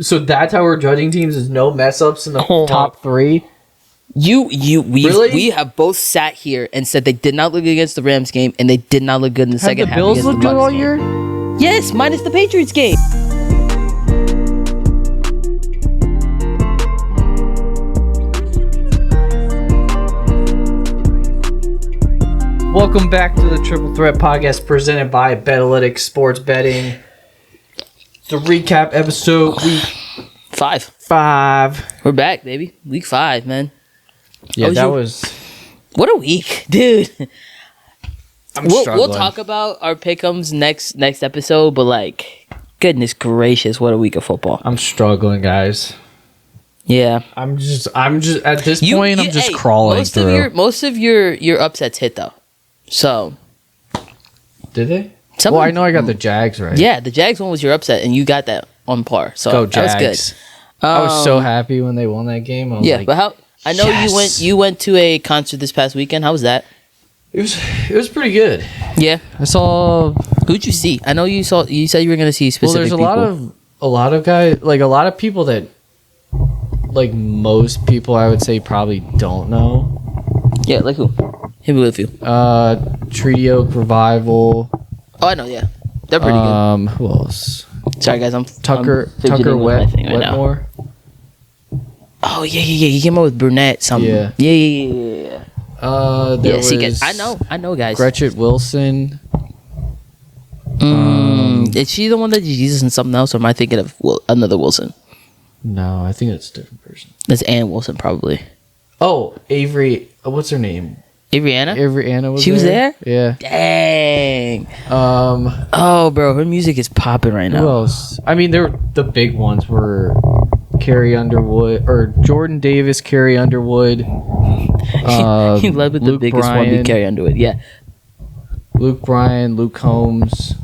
So that's how we're judging teams, is no mess ups in the top three? We have both sat here and said they did not look good against the Rams game, and they did not look good in the second half. Have the Bills looked good all year? Yes, minus the Patriots game. Welcome back to the Triple Threat Podcast presented by Betalytics Sports Betting. The recap episode week 5. We're back, baby. Week 5, man. Yeah, was... What a week, dude. We'll talk about our pick'ems next episode, but like, goodness gracious, what a week of football. I'm struggling, guys. Yeah. I'm just at this point, I'm just crawling through. Most of your upsets hit though. So, did they? Well, I know I got the Jags right. Yeah, the Jags one was your upset, and you got that on par. So go Jags. That was good. I was so happy when they won that game. But how? I know you went to a concert this past weekend. How was that? It was pretty good. Yeah, I saw. Who'd you see? I know you said you were going to see specific. Well, there's a lot of guys, like a lot of people that, like most people, I would say probably don't know. Yeah, like who? Hit me with you. Treaty Oak Revival. Oh, I know. Yeah, they're pretty good. Who else? Sorry, guys. I'm Tucker Wetmore. Oh yeah. He came up with Brunette. Something. Yeah. Yeah. There was. Guys. I know, guys. Gretchen Wilson. Is she the one that did Jesus and something else, or am I thinking of another Wilson? No, I think it's a different person. That's Ann Wilson, probably. Oh, Avery. What's her name? Avery Anna was She was there? Yeah. Dang. Oh, bro, her music is popping right now. Who else? I mean, the big ones were Carrie Underwood or Jordan Davis, Carrie Underwood. He led with Luke the biggest Bryan, one, be Carrie Underwood. Yeah. Luke Bryan, Luke Combs.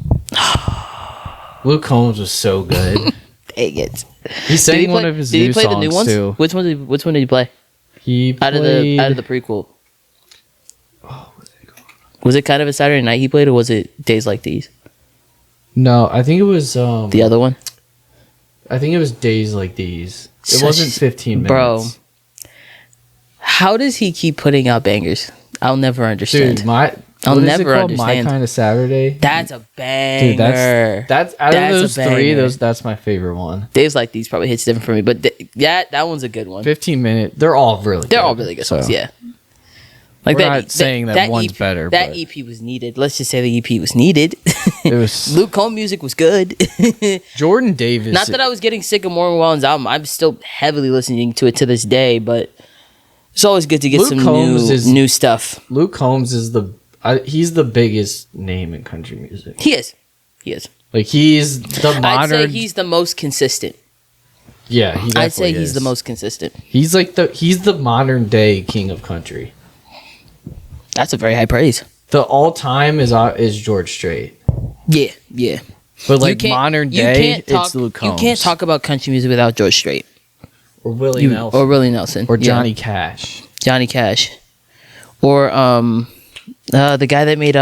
Luke Combs was so good. Dang it. He sang one of his new songs too. Did he play the new ones? Too. Which one did he play? He played out of the prequel. Was it kind of a Saturday night he played, or was it Days Like These? No, I think it was the other one. I think it was Days Like These. It wasn't 15 minutes. Bro, how does he keep putting out bangers? I'll never understand. Dude, I'll never understand. My Kind of Saturday. That's a banger. Dude, that's out of those three. That's my favorite one. Days Like These probably hits different for me, but that one's a good one. 15 minute. They're all really good songs. Yeah. Like we're not saying that one's EP, better. That EP was needed. Let's just say the EP was needed. It was. Luke Combs music was good. Jordan Davis. Not that I was getting sick of Morgan Wallen's album. I'm still heavily listening to it to this day, but it's always good to get some new stuff. Luke Combs is he's the biggest name in country music. He is. Like he's the modern. I'd say he's the most consistent. Yeah, he definitely I'd say is. He's the most consistent. He's the modern day king of country. That's a very high praise. The all time is George Strait. Yeah. But like modern day, it's Luke Combs. You can't talk about country music without George Strait. Or Willie Nelson. Or Johnny Cash. Or the guy that made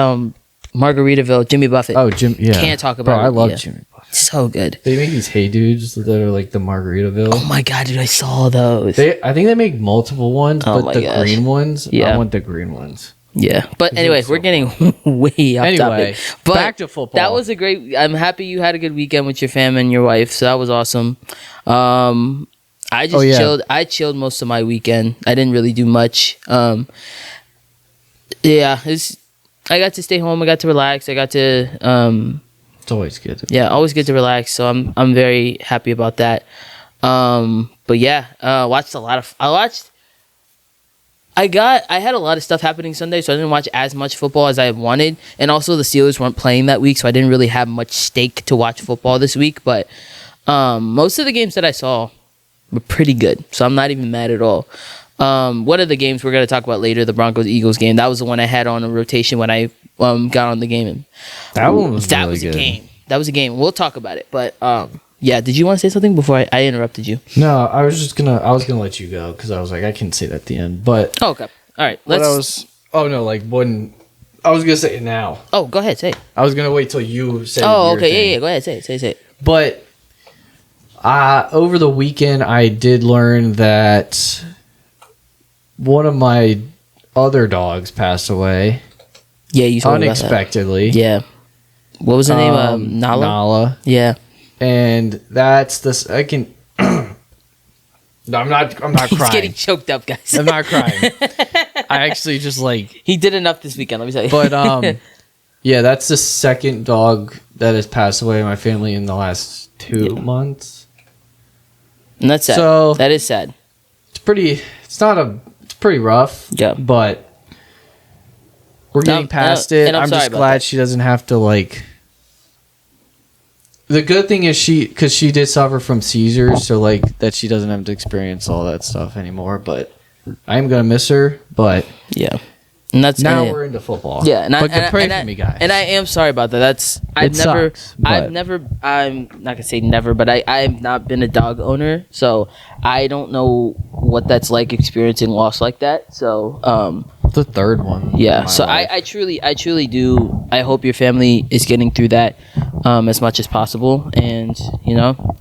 Margaritaville, Jimmy Buffett. Oh, Jim. Yeah. Can't talk about. I love Jimmy Buffett. So good. They make these Hey Dudes that are like the Margaritaville. Oh my god, dude! I saw those. I think they make multiple ones, but the green ones. Yeah. I want the green ones. Yeah, but anyway, we're getting way off topic. But back to football. That was a great. I'm happy you had a good weekend with your fam and your wife. So that was awesome. I just chilled. I chilled most of my weekend. I didn't really do much. I got to stay home. I got to relax. I got to. It's always good. Always good to relax. So I'm very happy about that. But yeah, watched a lot of. I had a lot of stuff happening Sunday, so I didn't watch as much football as I wanted. And also the Steelers weren't playing that week, so I didn't really have much stake to watch football this week. But most of the games that I saw were pretty good, so I'm not even mad at all. One of the games we're going to talk about later, the Broncos-Eagles game, that was the one I had on a rotation when I got on the game. That one was really good. A game. That was a game. We'll talk about it. But yeah, did you want to say something before I interrupted you? No, I was gonna let you go because I was like, I can say that at the end. But okay, all right. I was gonna say it now. Oh, go ahead, say it. I was gonna wait till you say. Oh, okay, yeah. Go ahead, say it. But Over the weekend, I did learn that one of my other dogs passed away. Yeah, you told me about that. Unexpectedly. Yeah. What was the name? Nala? Nala. Yeah. And that's the second. No, I'm not crying. He's getting choked up, guys. I'm not crying. I actually just He did enough this weekend, let me tell you. But yeah, that's the second dog that has passed away in my family in the last 2 months. And that's sad. So that is sad. It's pretty rough. Yeah. But we're getting past it. I'm just glad she doesn't have to like. The good thing is because she did suffer from seizures, so like that she doesn't have to experience all that stuff anymore. But I'm gonna miss her. But yeah, and that's now we're into football. Yeah, but pray for me, guys. And I am sorry about that. I'm not gonna say never, but I've not been a dog owner, so I don't know what that's like experiencing loss like that. So the third one. Yeah, so I truly do. I hope your family is getting through that as much as possible, and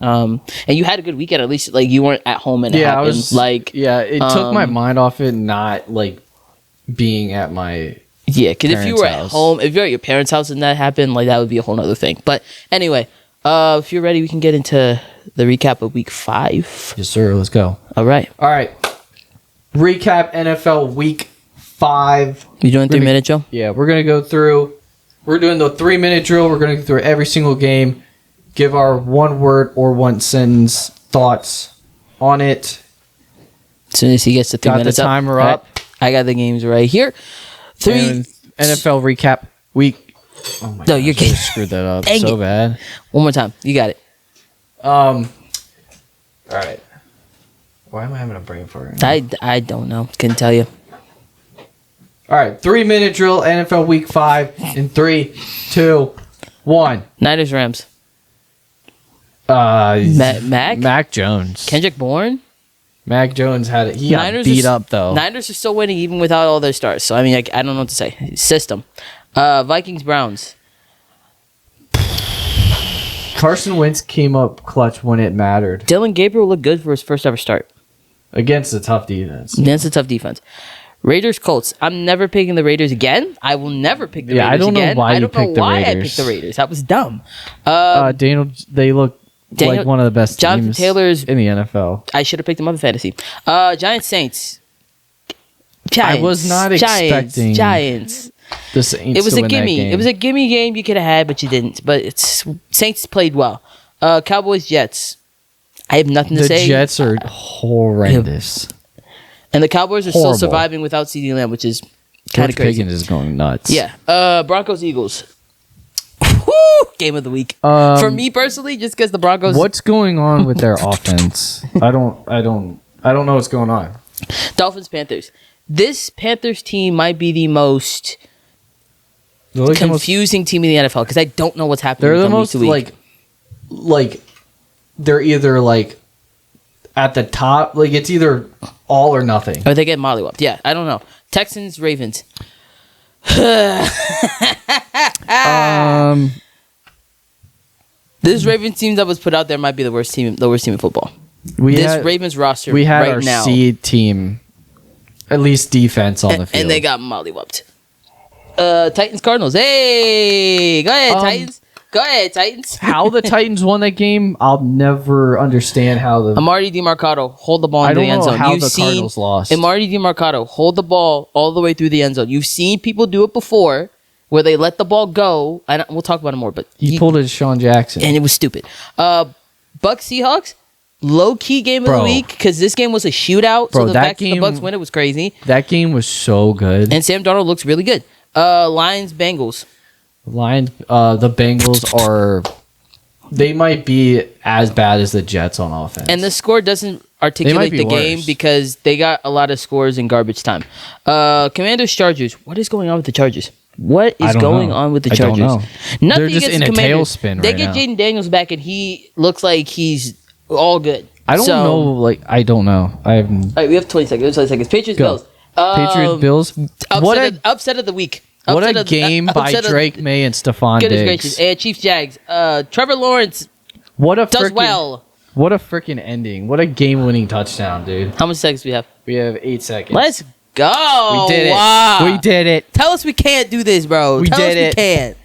and you had a good weekend at least. Like you weren't at home and it happened. It took my mind off it, not like being at my because if you were at home, if you're at your parents' house and that happened, like that would be a whole other thing. But anyway, if you're ready, we can get into the recap of Week 5. Yes, sir. Let's go. All right. Recap NFL Week 5. You doing 3-minute drill? Yeah, we're gonna go through. We're doing the 3-minute drill. We're gonna go through every single game, give our 1 word or 1 sentence thoughts on it. As soon as he gets to 3 minutes, got the timer up. I got the games right here. And NFL recap week. Oh my god! You're getting screwed that up so bad. One more time. You got it. All right. Why am I having a brain fart? I don't know. Couldn't tell you. All right, 3-minute drill, NFL Week 5 in 3, 2, 1. Niners, Rams. Mac Jones. Kendrick Bourne. Mac Jones had it. He got beat up though. Niners are still winning even without all their stars. So I mean, I don't know what to say. System. Vikings, Browns. Carson Wentz came up clutch when it mattered. Dylan Gabriel looked good for his first ever start against a tough defense. Raiders, Colts. I'm never picking the Raiders again. I will never pick the Raiders again. I don't know why you picked the Raiders. I picked the Raiders. That was dumb. They look like one of the best Jonathan teams Taylor's in the NFL. I should have picked them up in fantasy. Giants, Saints. I was not expecting Giants. The Saints. It was a gimme. It was a gimme game you could have had, but you didn't. But Saints played well. Cowboys, Jets. I have nothing to say. The Jets are horrendous. And the Cowboys are still surviving without CeeDee Lamb, which is kind of crazy. Pickens is going nuts. Yeah. Broncos, Eagles. Woo! Game of the week. For me personally, just because the Broncos. What's going on with their offense? I don't know what's going on. Dolphins, Panthers. This Panthers team might be the most confusing team in the NFL because I don't know what's happening. They're the most like they're either like at the top, like it's either all or nothing. Or they get mollywhopped. Yeah, I don't know. Texans, Ravens. This Ravens team that was put out there might be the worst team in football. Ravens roster we had right our now. seed team, at least defense on the field, and they got mollywhopped. Titans, Cardinals. Hey, go ahead, Titans. Go ahead, Titans. How the Titans won that game, I'll never understand how the Amari DiMarcado hold the ball into the end zone. How the Cardinals lost. Amari DiMarcado hold the ball all the way through the end zone. You've seen people do it before, where they let the ball go. We'll talk about it more, but he pulled it Sean Jackson, and it was stupid. Bucks Seahawks, low key game of the week because this game was a shootout. So the fact that the Bucks win it was crazy. That game was so good, and Sam Darnold looks really good. Lions Bengals. The Bengals are. They might be as bad as the Jets on offense, and the score doesn't articulate the game because they got a lot of scores in garbage time. Commanders Chargers. What is going on with the Chargers? What is going on with the Chargers? I don't know. Nothing They're just in a tailspin They get Jaden Daniels back, and he looks like he's all good. I don't know. I don't know. All right, we have 20 seconds. Patriots Bills. Patriots Bills. Upset of the week. What a game by Drake May and Stephon Diggs. Goodness gracious. And Chiefs Jags. Trevor Lawrence does well. What a freaking ending. What a game-winning touchdown, dude. How much seconds do we have? We have 8 seconds. Let's go. We did it. Wow. We did it. Tell us we can't do this, bro. We Tell did us it. we can't.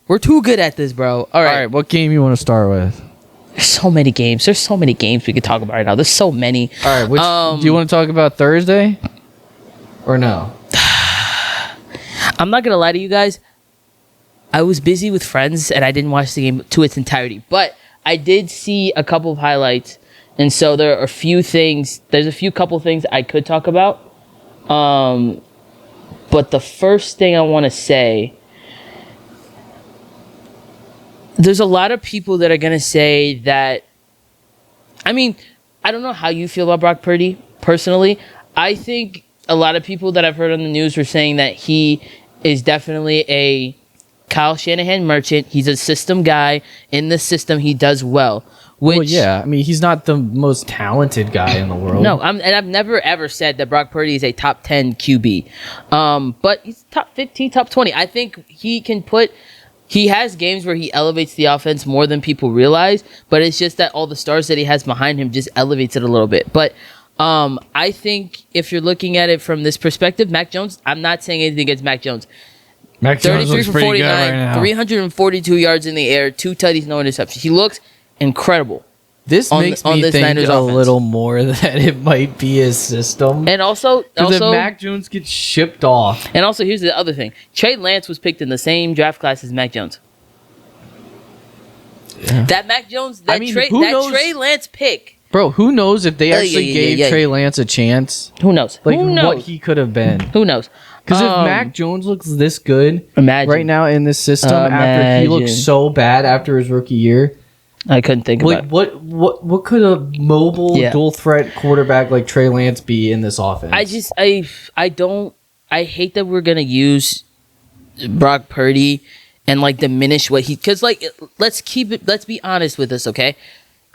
We're too good at this, bro. All right. What game you want to start with? There's so many games. There's so many games we could talk about right now. There's so many. All right, do you want to talk about Thursday? Or no? I'm not going to lie to you guys. I was busy with friends and I didn't watch the game to its entirety. But I did see a couple of highlights. And so there are a few things. There's a couple things I could talk about. But the first thing I want to say, there's a lot of people that are going to say that, I mean, I don't know how you feel about Brock Purdy personally. I think a lot of people that I've heard on the news were saying that he is definitely a Kyle Shanahan merchant. He's a system guy. In the system, he does well. Which, Well, yeah. I mean, he's not the most talented guy in the world. no, and I've never ever said that Brock Purdy is a top 10 QB. But he's top 15, top 20. I think he has games where he elevates the offense more than people realize, but it's just that all the stars that he has behind him just elevates it a little bit. But I think if you're looking at it from this perspective, Mac Jones, I'm not saying anything against Mac Jones. Mac Jones 33 looks for pretty 49, good right now. 342 yards in the air, 2 tutties, no interceptions. He looks incredible. This makes me this think Niners a offense. little more that it might be his system. And also, Because if Mac Jones gets shipped off. and also, here's the other thing: Trey Lance was picked in the same draft class as Mac Jones. Yeah. That Mac Jones, I mean, who knows- Trey Lance pick. Bro, who knows if they actually gave Trey Lance a chance? Who knows? Like, Who knows? what he could have been. Who knows? Because if Mac Jones looks this good Imagine. right now in this system after he looked Imagine. so bad after his rookie year, I couldn't think like about it. what could a mobile Yeah. dual threat quarterback like Trey Lance be in this offense? I hate that we're gonna use Brock Purdy and like diminish what because like let's be honest with this, okay?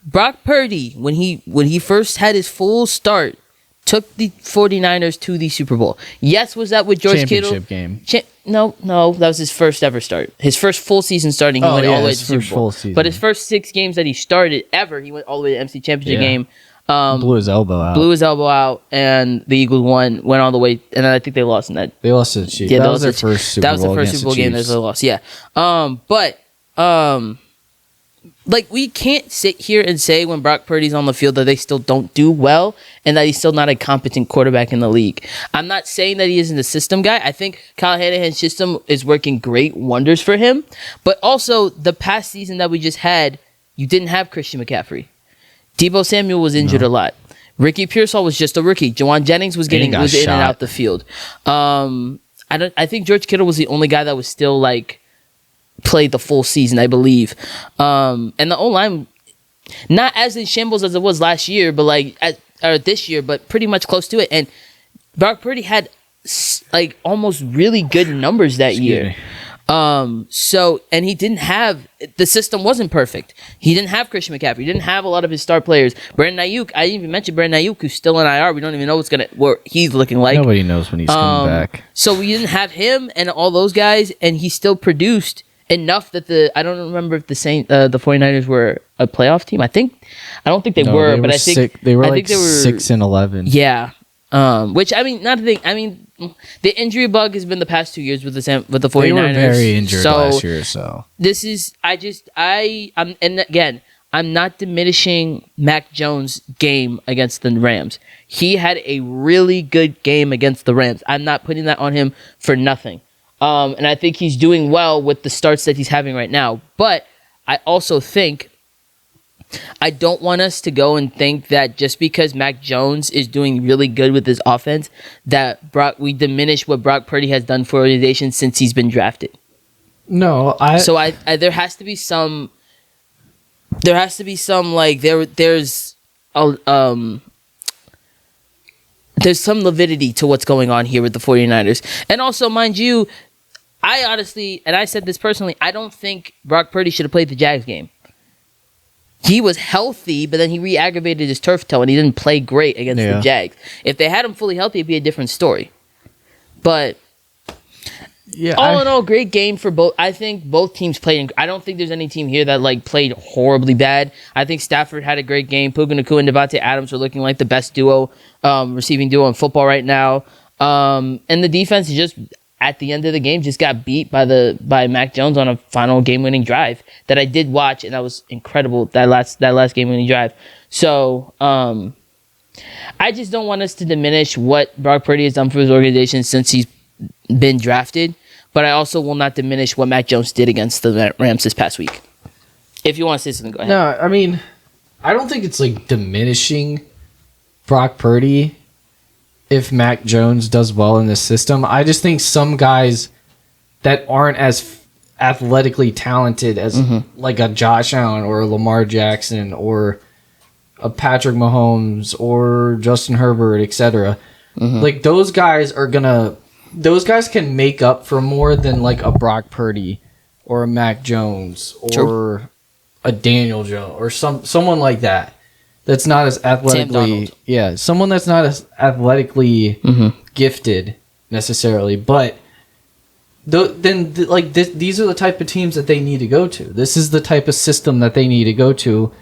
Brock Purdy, when he first had his full start, took the 49ers to the Super Bowl. Yes, was that with George Kittle? Championship game. No, that was his first ever start. His first full season starting, he went all the way to his the first Super Bowl. full season. But his first 6 games that he started ever, he went all the way to the MC Championship Yeah. game. Blew his elbow out. Blew his elbow out, and the Eagles went all the way, and then I think they lost in that. They lost to the Chiefs. Yeah, that was their first Super Bowl. That was the first against Super Bowl the game that Chiefs. they lost. Yeah. Like we can't sit here and say when Brock Purdy's on the field that they still don't do well and that he's still not a competent quarterback in the league. I'm not saying that he isn't a system guy. I think Kyle Shanahan's system is working great wonders for him. But also the past season that we just had, you didn't have Christian McCaffrey. Deebo Samuel was injured a lot. Ricky Pearsall was just a rookie. Jawan Jennings was in and shot. out the field. I think George Kittle was the only guy that was still like played the full season, I believe. And the O-line, not as in shambles as it was last year, but or this year, but pretty much close to it. And Brock Purdy had like almost really good numbers that year. And he didn't have, the system wasn't perfect. He didn't have Christian McCaffrey. He didn't have a lot of his star players. Brandon Ayuk, I didn't even mention Brandon Ayuk, who's still in IR. We don't even know what he's looking like. Nobody knows when he's coming back. So we didn't have him and all those guys, and he still produced enough that I don't remember if the 49ers were a playoff team. I don't think they were, but I think they were I like think they were 6-11. Yeah. Which I mean, not to think. I mean, the injury bug has been the past 2 years with the 49ers. They were very injured last year, so this is and again, I'm not diminishing Mac Jones' game against the Rams. He had a really good game against the Rams. I'm not putting that on him for nothing. And I think he's doing well with the starts that he's having right now. But I also think I don't want us to go and think that just because Mac Jones is doing really good with his offense, that we diminish what Brock Purdy has done for the organization since he's been drafted. no, So there has to be some. There has to be some like there's some validity to what's going on here with the 49ers. And also, mind you, I honestly, and I said this personally, I don't think Brock Purdy should have played the Jags game. He was healthy, but then he re-aggravated his turf toe, and he didn't play great against the Jags. If they had him fully healthy, it'd be a different story. But Yeah. All in all, great game for both. I think both teams played. I don't think there's any team here that like played horribly bad. I think Stafford had a great game. Puka Nacua and Devontae Adams are looking like the best receiving duo in football right now. And the defense just at the end of the game just got beat by Mac Jones on a final game-winning drive that I did watch, and that was incredible. That last game-winning drive. So I just don't want us to diminish what Brock Purdy has done for his organization since he's been drafted, but I also will not diminish what Mac Jones did against the Rams this past week. If you want to say something, go ahead. No, I mean, I don't think it's like diminishing Brock Purdy if Mac Jones does well in this system. I just think some guys that aren't as athletically talented as like a Josh Allen or a Lamar Jackson or a Patrick Mahomes or Justin Herbert, etc. Like those guys can make up for more than like a Brock Purdy or a Mac Jones or a Daniel Jones or someone like that. That's not as athletically, someone that's not as athletically gifted necessarily, but these are the type of teams that they need to go to. This is the type of system that they need to go to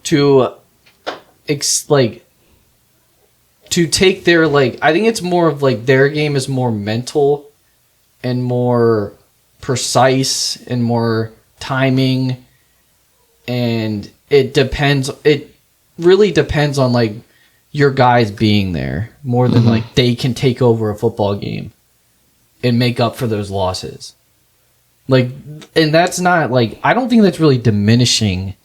to take their I think it's more of their game is more mental and more precise and more timing, and it really depends on your guys being there more than they can take over a football game and make up for those losses. And that's not I don't think that's really diminishing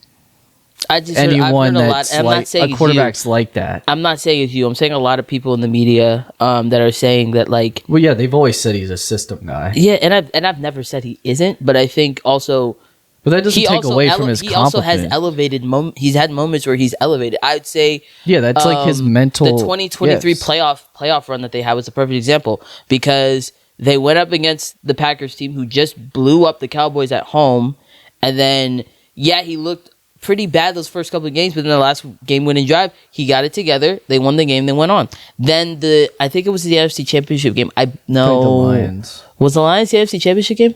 anyone that's a quarterback's like that. I'm not saying it's you. I'm saying a lot of people in the media that are saying that well, yeah, they've always said he's a system guy. Yeah, and I've never said he isn't, but I think also. But that doesn't take away from his compliment. He also has elevated he's had moments where he's elevated. I'd say that's his mental. The 2023 playoff run that they had was a perfect example because they went up against the Packers team who just blew up the Cowboys at home, and then he looked pretty bad those first couple of games, but in the last game-winning drive, he got it together. They won the game. They went on. Then I think it was the NFC Championship game. The Lions. Was the Lions the NFC Championship game?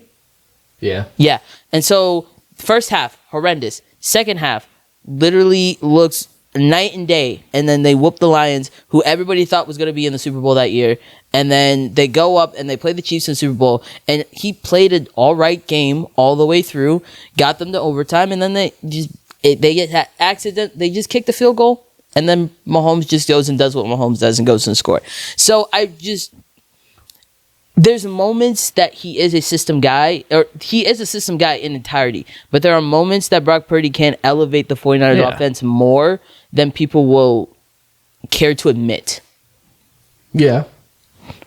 Yeah. Yeah, and so. First half, horrendous. Second half, literally looks night and day. And then they whoop the Lions, who everybody thought was going to be in the Super Bowl that year. And then they go up and they play the Chiefs in the Super Bowl. And he played an all right game all the way through, got them to overtime, and then they get that accident. They just kick the field goal, and then Mahomes just goes and does what Mahomes does and goes and score. So there's moments that he is a system guy, or he is a system guy in entirety. But there are moments that Brock Purdy can elevate the 49ers offense more than people will care to admit. Yeah.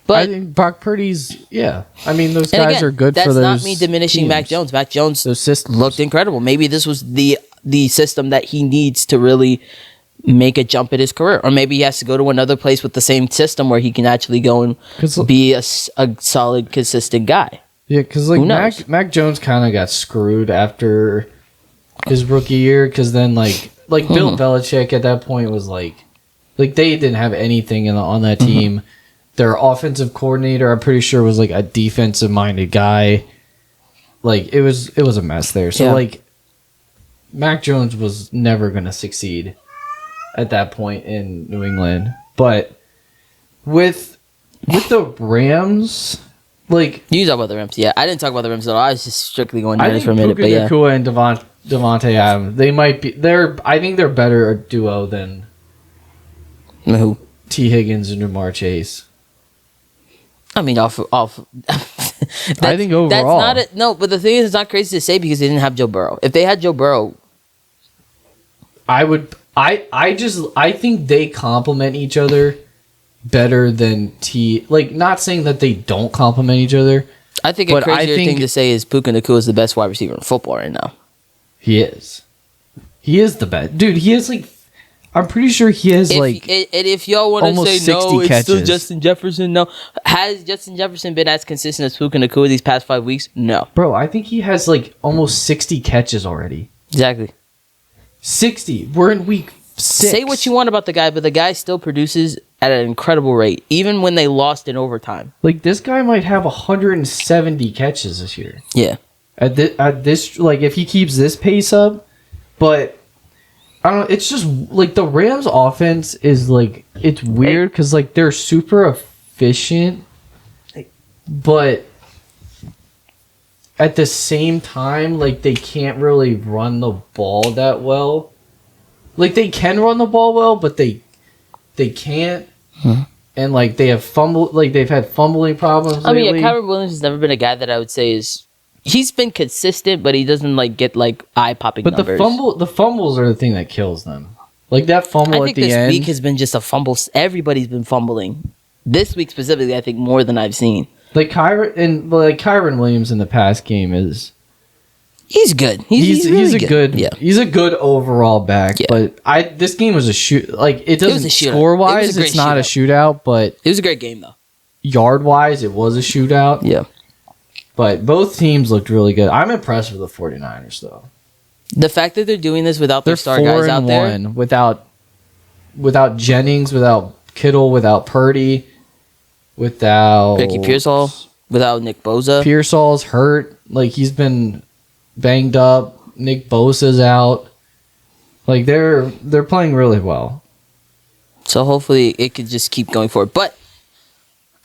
But I think Brock Purdy's, I mean, those guys are good for those. That's not me diminishing teams. Mac Jones. Mac Jones those systems looked incredible. Maybe this was the system that he needs to really make a jump at his career, or maybe he has to go to another place with the same system where he can actually go and be a solid, consistent guy. Yeah, because Mac Jones kind of got screwed after his rookie year, because then Bill Belichick at that point was they didn't have anything on that team. Their offensive coordinator, I'm pretty sure, was a defensive minded guy. It was a mess there. So Mac Jones was never gonna succeed at that point in New England. But with the Rams, you can talk about the Rams. Yeah, I didn't talk about the Rams at all. I was just strictly going down for a minute. Puka Nacua and Devontae Adams, they might be. I think they're better a duo than who? T. Higgins and Jamar Chase. I mean, off. I think overall, that's not but the thing is, it's not crazy to say because they didn't have Joe Burrow. If they had Joe Burrow, I would. I think they complement each other better than not saying that they don't complement each other. I think a crazier thing to say is Puka Nacua is the best wide receiver in football right now. He is. He is the best. Dude, he has I'm pretty sure he has and if y'all want to say no, it's still Justin Jefferson. No, has Justin Jefferson been as consistent as Puka Nacua these past 5 weeks? No, bro. I think he has almost 60 catches already. Exactly. 60. We're in week Say what you want about the guy, but the guy still produces at an incredible rate, even when they lost in overtime. Like, this guy might have 170 catches this year. Yeah. At this, like, if he keeps this pace up, but I don't know. It's just like the Rams' offense is like, it's weird because like they're super efficient, but at the same time, like they can't really run the ball that well. Like they can run the ball well, but they can't. And like they have they've had fumbling problems. I mean, lately. yeah, Kyron Williams has never been a guy that I would say is. He's been consistent, but he doesn't like get like eye popping. But numbers. the fumbles are the thing that kills them. Like that fumble I at think the this end. week has been just a fumble. Everybody's been fumbling. This week specifically, I think more than I've seen. Like Kyron Williams in the past game is He's good. He's really good. Yeah. He's a good overall back. Yeah. But this game was a shoot. Like it was doesn't a shootout. score It was wise, a great it's not a shootout. But It was a great game though. yard wise, it was a shootout. Yeah. But both teams looked really good. I'm impressed with the 49ers though. The fact that they're doing this without their They're star guys out there. 4-1 without Jennings, without Kittle, without Purdy, without Ricky Pearsall, without Nick Bosa. Pearsall's hurt. Like he's been banged up. Nick Bosa's out. Like they're playing really well. So hopefully it could just keep going forward. But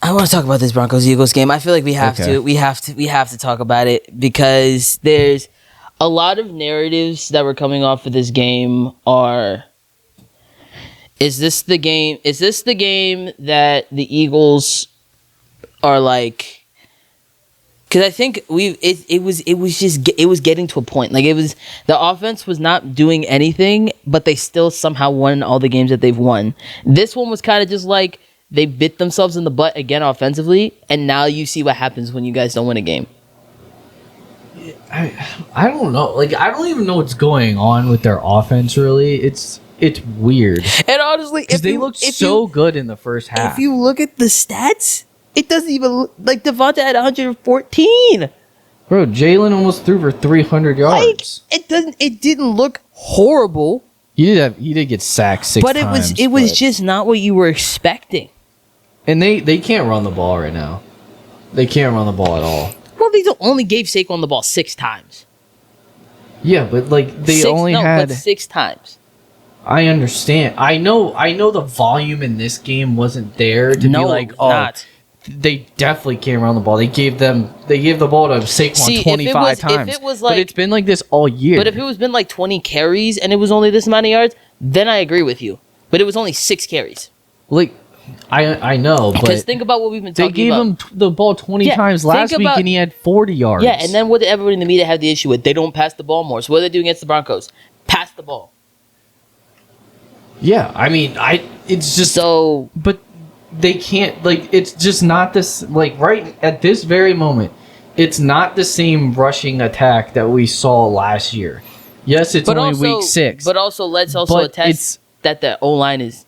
I want to talk about this Broncos-Eagles game. I feel like we have Okay. to. We have to talk about it because there's a lot of narratives that were coming off of this game are. Is this the game? Is this the game that the Eagles are like? Because I think it was getting to a point. Like the offense was not doing anything, but they still somehow won all the games that they've won. This one was kind of just like they bit themselves in the butt again offensively, and now you see what happens when you guys don't win a game. I don't know. Like I don't even know what's going on with their offense. Really, it's weird And honestly, because they looked so good in the first half. If you look at the stats, it doesn't even look like Devonta had 114. Bro, Jalen almost threw for 300 yards. Like it didn't look horrible, He did get sacked 6 but times. it was but- just not what you were expecting. and they can't run the ball right now. They can't run the ball at all. Well, they only gave Saquon the ball 6 times. Yeah, but like they had. 6 times. I understand. I know the volume in this game wasn't there to be like, oh, not. they definitely can't run the ball. They gave the ball to Saquon See, if it 25 was- if times. it was but like- it's been like this all year. But if it was been like 20 carries and it was only this amount of yards, then I agree with you. But it was only 6 carries. like I know, Because but think about what we've been they talking gave about. him the ball 20 Yeah, times think last week about- and he had 40 yards. Yeah, and then what did everybody in the media have the issue with? They don't pass the ball more. So what do they do against the Broncos? Pass the ball. yeah, I mean, it's just So but they can't, like, it's just not this, like, right at this very moment, it's not the same rushing attack that we saw last year. Yes, it's only week 6. But also, let's also But attest it's- that the O line is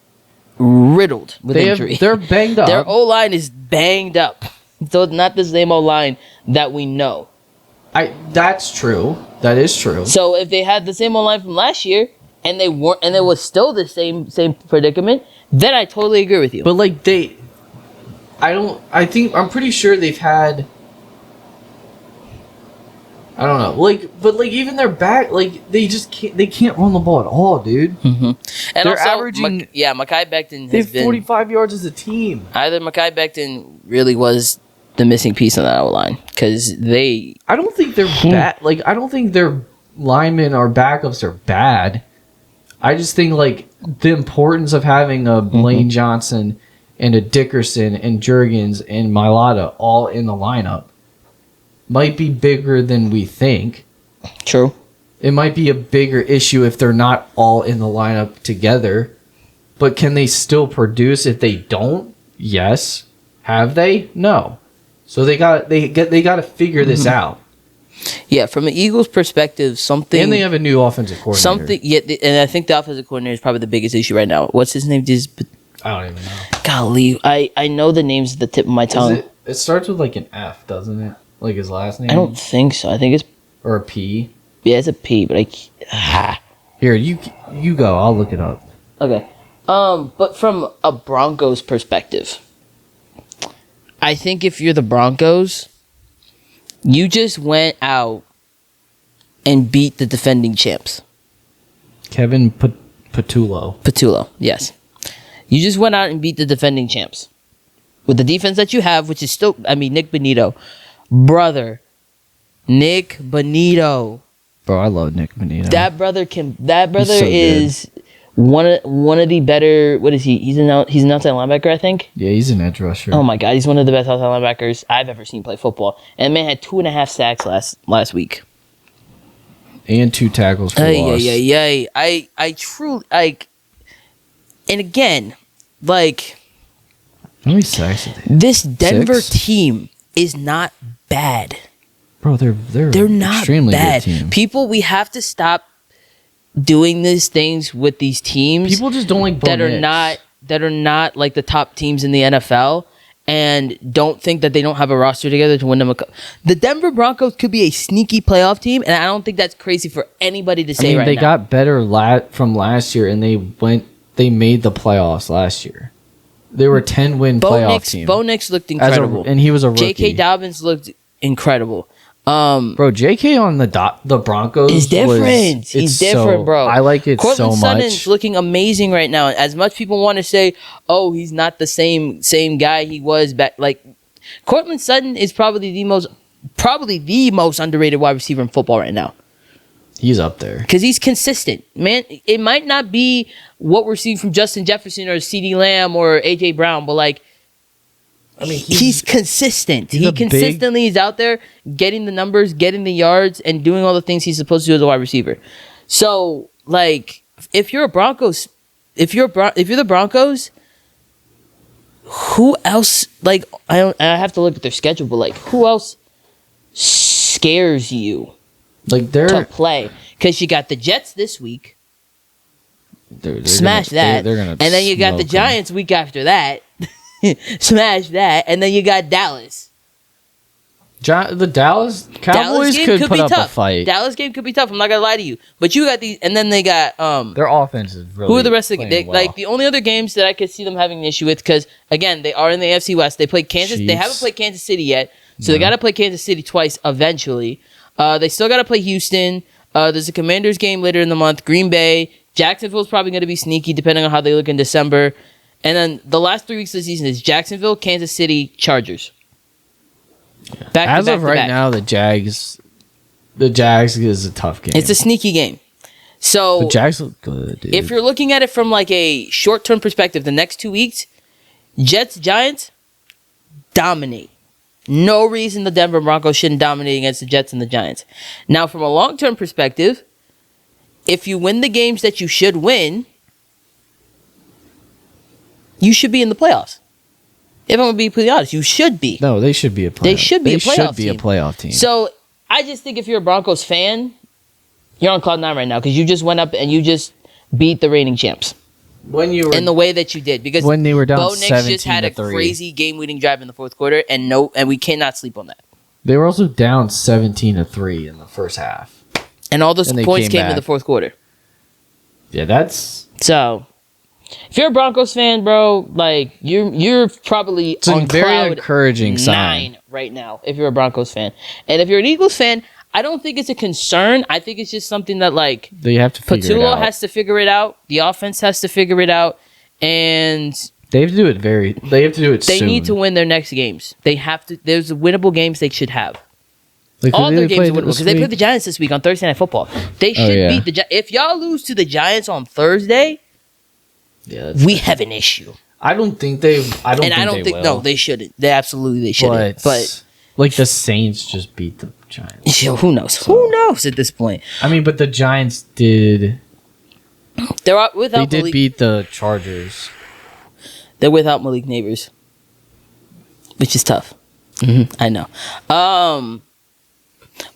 riddled with injury. they're banged up. Their O line is banged up. So it's not the same O line that we know. That's true. That is true. So if they had the same O line from last year and they weren't, and it was still the same predicament, then I totally agree with you. But like I'm pretty sure they've had, I don't know, but even their back, like they can't run the ball at all, dude. And they're also, averaging- Mekhi Becton They has have been 45 yards as a team. either Mekhi Becton really was the missing piece on that O line because they I don't think they're bad. Like I don't think their linemen or backups are bad. I just think like the importance of having a Blaine Johnson and a Dickerson and Juergens and Mailata all in the lineup might be bigger than we think. true. It might be a bigger issue if they're not all in the lineup together. But can they still produce if they don't? Yes. Have they? No. So they got to figure this out. Yeah, from an Eagles perspective, something And they have a new offensive coordinator. something. Yeah, and I think the offensive coordinator is probably the biggest issue right now. What's his name? I don't even know. Golly, I know the names at the tip of my tongue. It starts with like an F, doesn't it? Like his last name? I don't think so. I think it's Or a P? it's a P, but Here, you go. I'll look it up. Okay. But from a Broncos perspective, I think if you're the Broncos, you just went out and beat the defending champs. Kevin Patullo, yes. You just went out and beat the defending champs. With the defense that you have, which is still, Nick Bonito. Brother, Nick Bonito. Bro, I love Nick Bonito. That brother so is one of the better. What is he? He's an outside linebacker, I think. Yeah, he's an edge rusher. Oh my god, he's one of the best outside linebackers I've ever seen play football. And man had 2.5 sacks last week. And 2 tackles for loss. Yeah. I truly like. And again, like, how many sacks did they have? This Denver 6? team is not bad. Bro, they're not extremely bad. good team. People, we have to stop doing these things with these teams. People just don't like Bo Nix. that are not like the top teams in the NFL and don't think that they don't have a roster together to win them the Denver Broncos could be a sneaky playoff team, and I don't think that's crazy for anybody to say right they now. got better from last year, and they made the playoffs last year. They were a 10-win playoff team. Bo Nix looked incredible. And he was a rookie. J.K. Dobbins looked incredible. Bro, J.K. on the Broncos is different. He's different, bro. I like it Courtland so Sutton's much. looking amazing right now. As much people want to say, "Oh, he's not the same guy he was back." Like, Courtland Sutton is probably the most underrated wide receiver in football right now. He's up there because he's consistent, man. It might not be what we're seeing from Justin Jefferson or CeeDee Lamb or AJ Brown, but like, he's consistent. He consistently is out there getting the numbers, getting the yards, and doing all the things he's supposed to do as a wide receiver. So, like, if you're the Broncos, who else? Like, I have to look at their schedule, but like, who else scares you? Like to play? Because you got the Jets this week. Smash that. They're gonna and then you got the Giants week after that. Smash that. And then you got Dallas. The Dallas Cowboys could put up a fight. Dallas game could be tough. I'm not gonna lie to you. But you got these, and then they got their offense is really. Who are the rest of the well. like the only other games that I could see them having an issue with? Because again, they are in the AFC West. They played Kansas. Chiefs. They haven't played Kansas City yet, so they got to play Kansas City twice eventually. They still got to play Houston. There's a Commanders game later in the month. Green Bay, Jacksonville's probably going to be sneaky depending on how they look in December. And then the last 3 weeks of the season is Jacksonville, Kansas City, Chargers. As of right now, the Jags is a tough game. It's a sneaky game. So the Jags look good, dude. If you're looking at it from like a short-term perspective, the next 2 weeks, Jets, Giants, dominate. No reason the Denver Broncos shouldn't dominate against the Jets and the Giants. Now, from a long-term perspective, if you win the games that you should win, you should be in the playoffs. If I'm going to be completely honest, you should be. No, they should be a playoff. They should be a playoff team. So, I just think if you're a Broncos fan, you're on cloud 9 right now because you just went up and you just beat the reigning champs. When you were in the way that you did, because when they were down Bo Nix just had a 17-3. crazy game-winning drive in the fourth quarter, and we cannot sleep on that. They were also down 17-3 in the first half, and all those points came in the fourth quarter. Yeah, that's so. If you're a Broncos fan, bro, like you're probably on very cloud encouraging 9 sign right now. If you're a Broncos fan, and if you're an Eagles fan, I don't think it's a concern. I think it's just something that like they have to figure it out. Patullo has to figure it out. The offense has to figure it out, and they have to do it They soon. need to win their next games. They have to. There's winnable games they should have. Like, all their games are winnable because they play the Giants this week on Thursday Night Football. They should beat the Giants. If y'all lose to the Giants on Thursday, we have an issue. I don't think they. I don't think no, they shouldn't. They shouldn't. But like the Saints just beat the Giants. Who knows? So, who knows at this point? I mean, but the Giants did. They did beat the Chargers. They're without Malik Neighbors, which is tough. Mm-hmm. I know.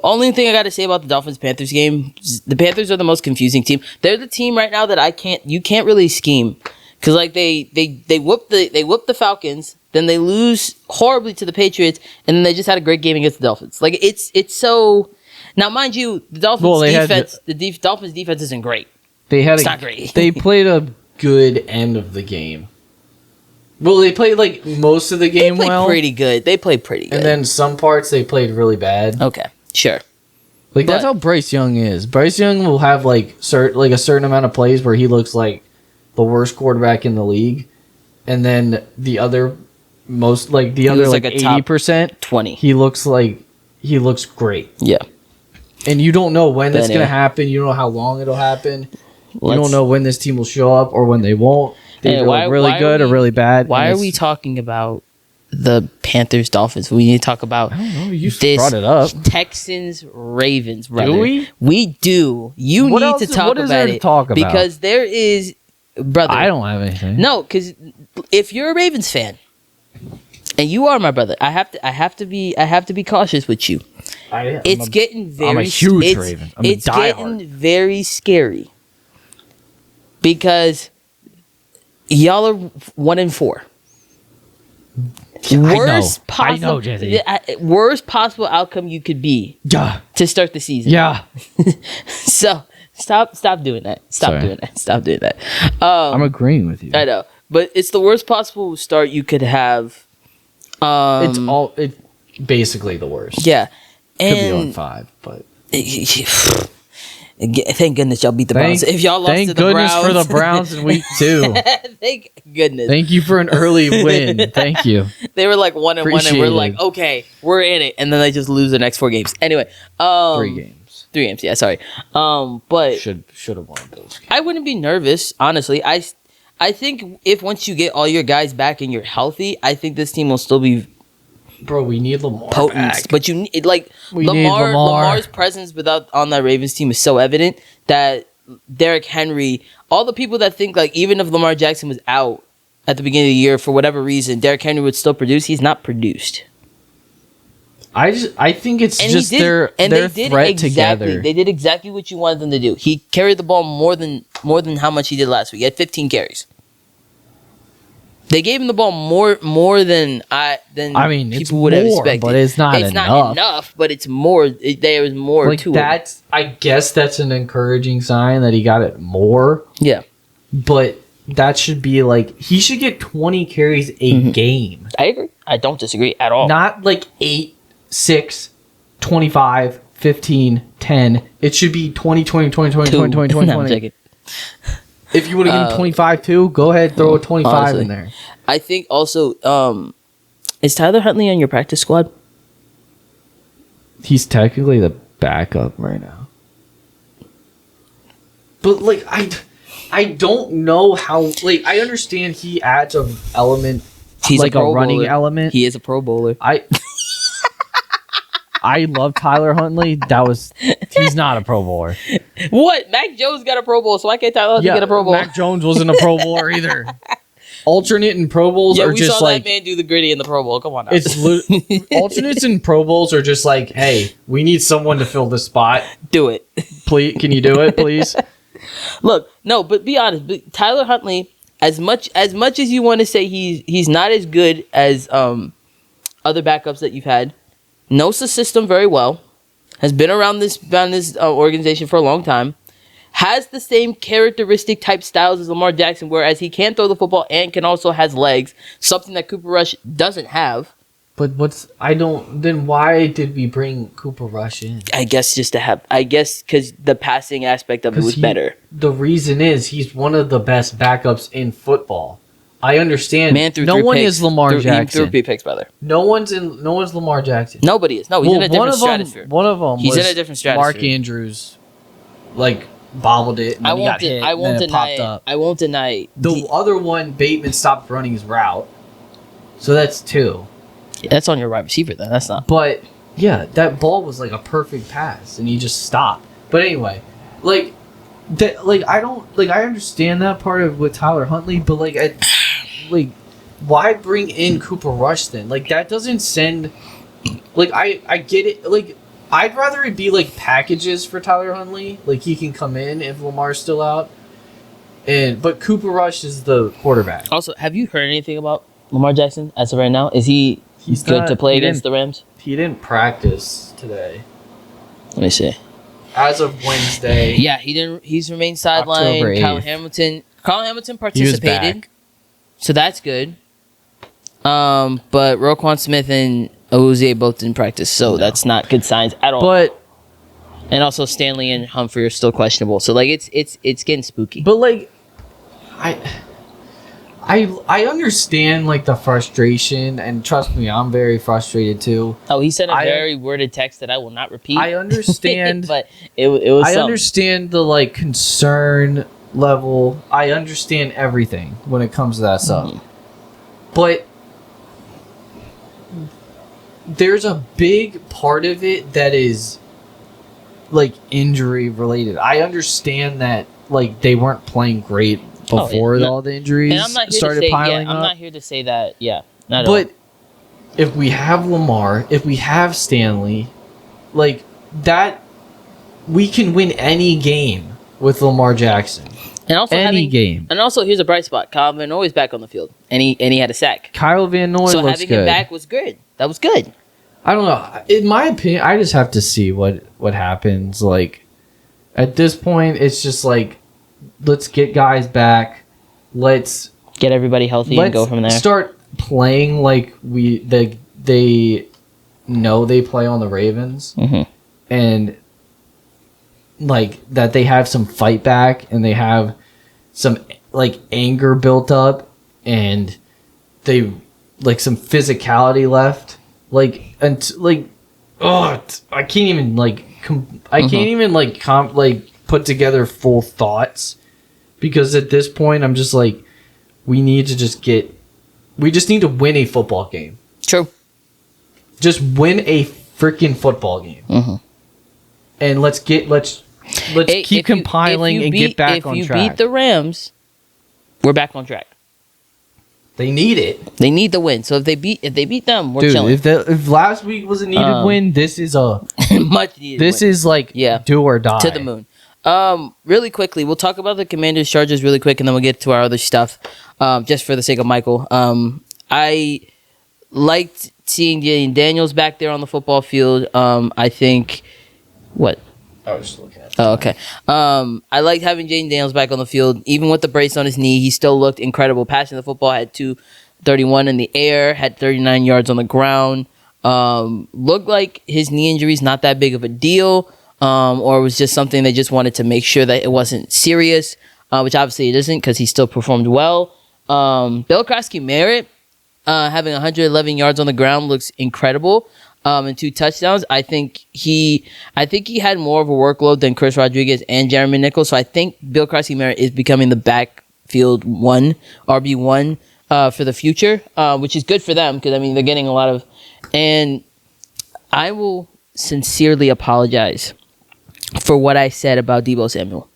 Only thing I got to say about the Dolphins-Panthers game, the Panthers are the most confusing team. They're the team right now that you can't really scheme because like they whoop the Falcons, then they lose horribly to the Patriots, and then they just had a great game against the Dolphins. Like it's so. Now, mind you, the Dolphins defense, Dolphins defense isn't great. It's not great. They played a good end of the game. Well, they played like most of the game They played well, pretty good. They played pretty good. and then some parts they played really bad. okay, sure. Like that's But- how Bryce Young is. Bryce Young will have like a certain amount of plays where he looks like the worst quarterback in the league, and then the other looks like a top 80%, 20. he looks great. Yeah. And you don't know when that's Anyway. going to happen. You don't know how long it'll happen. You Let's- don't know when this team will show up or when they won't. They Hey, look really why good are or really bad. Why and are we it's- talking about the Panthers Dolphins? We need to talk about I don't know. You this brought it up. Texans Ravens, brother. Do we? We do. You What need else to is- talk what is about there to it talk about? because there is, brother. I don't have anything. No, because if you're a Ravens fan, and you are my brother, I have to be cautious with you. It's getting very. I'm a huge it's, Raven. I'm a it's diehard. getting very scary because y'all are 1-4. I know, Jesse. Worst possible outcome you could be Yeah. to start the season. Yeah. So stop doing that. Stop Sorry. doing that. Stop doing that. I'm agreeing with you. I know, but it's the worst possible start you could have. It's basically the worst. Yeah, Could be on and 5, but thank goodness y'all beat the Browns. If y'all lost thank to the goodness Browns, for the Browns in week 2. thank goodness. Thank you for an early win. Thank you. They were like 1-1, and we're Appreciated. like, okay, we're in it, and then they just lose the next 4 games. Anyway, 3 games. 3 games. Yeah, sorry. But Should have won those. I wouldn't be nervous, honestly. I think if once you get all your guys back and you're healthy, I think this team will still be Bro, we need Lamar potent. back. But you need like We need Lamar. Lamar's presence on that Ravens team is so evident that Derrick Henry, all the people that think like even if Lamar Jackson was out at the beginning of the year for whatever reason, Derrick Henry would still produce. He's not produced. I think it's And just he did, their and their they did threat exactly. together. They did exactly what you wanted them to do. He carried the ball more than how much he did last week. He had 15 carries. They gave him the ball more than I mean, it's people would have more, expected. but it's not It's enough. not enough, but it's more. There is more Like to that's, I guess that's an encouraging sign that he got it more. it. Yeah, But that should be like he should get 20 carries a game, I agree. I don't disagree at all. not like 8, 6, 25, 15, 10. It should be 20, 20, 20, 20, 20, 20, 20, No, I'm 20. joking. If you want to give him 25 too, go ahead, throw a 25 honestly. in there. I think also, is Tyler Huntley on your practice squad? He's technically the backup right now. But like I don't know how, like I understand he adds an element, He's like a Pro running Bowler. element. He is a Pro Bowler. I love Tyler Huntley. He's not a Pro Bowler. What? Mac Jones got a Pro Bowl, so why can't Tyler Huntley get a Pro Bowl? Mac Jones wasn't a Pro Bowler either. Alternate and Pro Bowls Yeah, are we just saw like that man do the gritty in the Pro Bowl. Come on now. alternates and Pro Bowls are just like, hey, we need someone to fill this spot. Do it. Please, can you do it, please? Look, no, but be honest. But Tyler Huntley, as much as you want to say he's not as good as other backups that you've had, knows the system very well, has been around this organization for a long time, has the same characteristic type styles as Lamar Jackson, whereas he can throw the football and can also has legs, something that Cooper Rush doesn't have. But then why did we bring Cooper Rush in? I guess because the passing aspect of it was better. The reason is he's one of the best backups in football. I understand. Man threw no 3 one picks. is Lamar He Jackson. threw 3 picks, brother. No one's Lamar Jackson. Nobody is. No, he's in a different stratosphere. One of them. He's was in a different Mark stratosphere. Andrews, like bobbled it. And I then he won't. got hit, I and won't then it deny. popped up. I won't deny. The other one, Bateman stopped running his route, so that's 2. That's on your right receiver. Then that's not. But yeah, that ball was like a perfect pass, and he just stopped. But anyway, like that, like I don't like I understand that part of with Tyler Huntley, but like why bring in Cooper Rush then? Like that doesn't send. Like I get it. Like I'd rather it be like packages for Tyler Huntley. Like he can come in if Lamar's still out, but Cooper Rush is the quarterback. Also, have you heard anything about Lamar Jackson as of right now? Is he good not- to play he against the didn't- Rams? He didn't practice today. Let me see. As of Wednesday. Yeah, he didn't. He's remained October sidelined. Kyle 8th. Hamilton Carl Hamilton He was participated, back. so that's good. But Roquan Smith and Awuzie both didn't practice, so that's not good signs at all. But and also Stanley and Humphrey are still questionable, so like it's getting spooky. But like, I understand like the frustration, and trust me, I'm very frustrated too. Oh, he sent a very worded text that I will not repeat. I understand, but it was. I understand the like concern level. I understand everything when it comes to that stuff, but there's a big part of it that is like injury related. I understand that like they weren't playing great before all the injuries started piling up. I'm not here to say that. Yeah, not but if we have Lamar, if we have Stanley, like that, we can win any game with Lamar Jackson. And also any game. And also, here's a bright spot: Kyle Van Noy is back on the field, and he had a sack. Kyle Van Noy so looks having good. him back was good. That was good. I don't know. In my opinion, I just have to see what happens. Like at this point, it's just like let's get guys back. Let's get everybody healthy and go from there. Start playing like they know they play on the Ravens, and like that they have some fight back and they have some like anger built up and they like some physicality left. Like and like I can't even like I can't even like put together full thoughts. Because at this point, I'm just like, we need to win a football game. True. Just win a freaking football game. And let's keep compiling and get back on track. If you beat the Rams, we're back on track. They need it. They need the win. So if they beat them, we're chilling. If last week was a needed win, this is a much needed. This win. Is like do or die to the moon. Really quickly, we'll talk about the Commanders Chargers really quick, and then we'll get to our other stuff. Just for the sake of Michael, I liked seeing Jayden Daniels back there on the football field. I think what. I was just looking at. Oh, okay. I liked having Jayden Daniels back on the field, even with the brace on his knee. He still looked incredible. Passing the football, had 231 in the air, had 39 yards on the ground. Looked like his knee injury is not that big of a deal. Or it was just something they just wanted to make sure that it wasn't serious, which obviously it isn't because he still performed well. Bill Krasky-Merritt having 111 yards on the ground looks incredible, and 2 touchdowns. I think he had more of a workload than Chris Rodriguez and Jeremy Nichols. So I think Bill Krasky-Merritt is becoming the backfield RB1 for the future, which is good for them because I mean they're getting a lot of. And I will sincerely apologize for what I said about Deebo Samuel.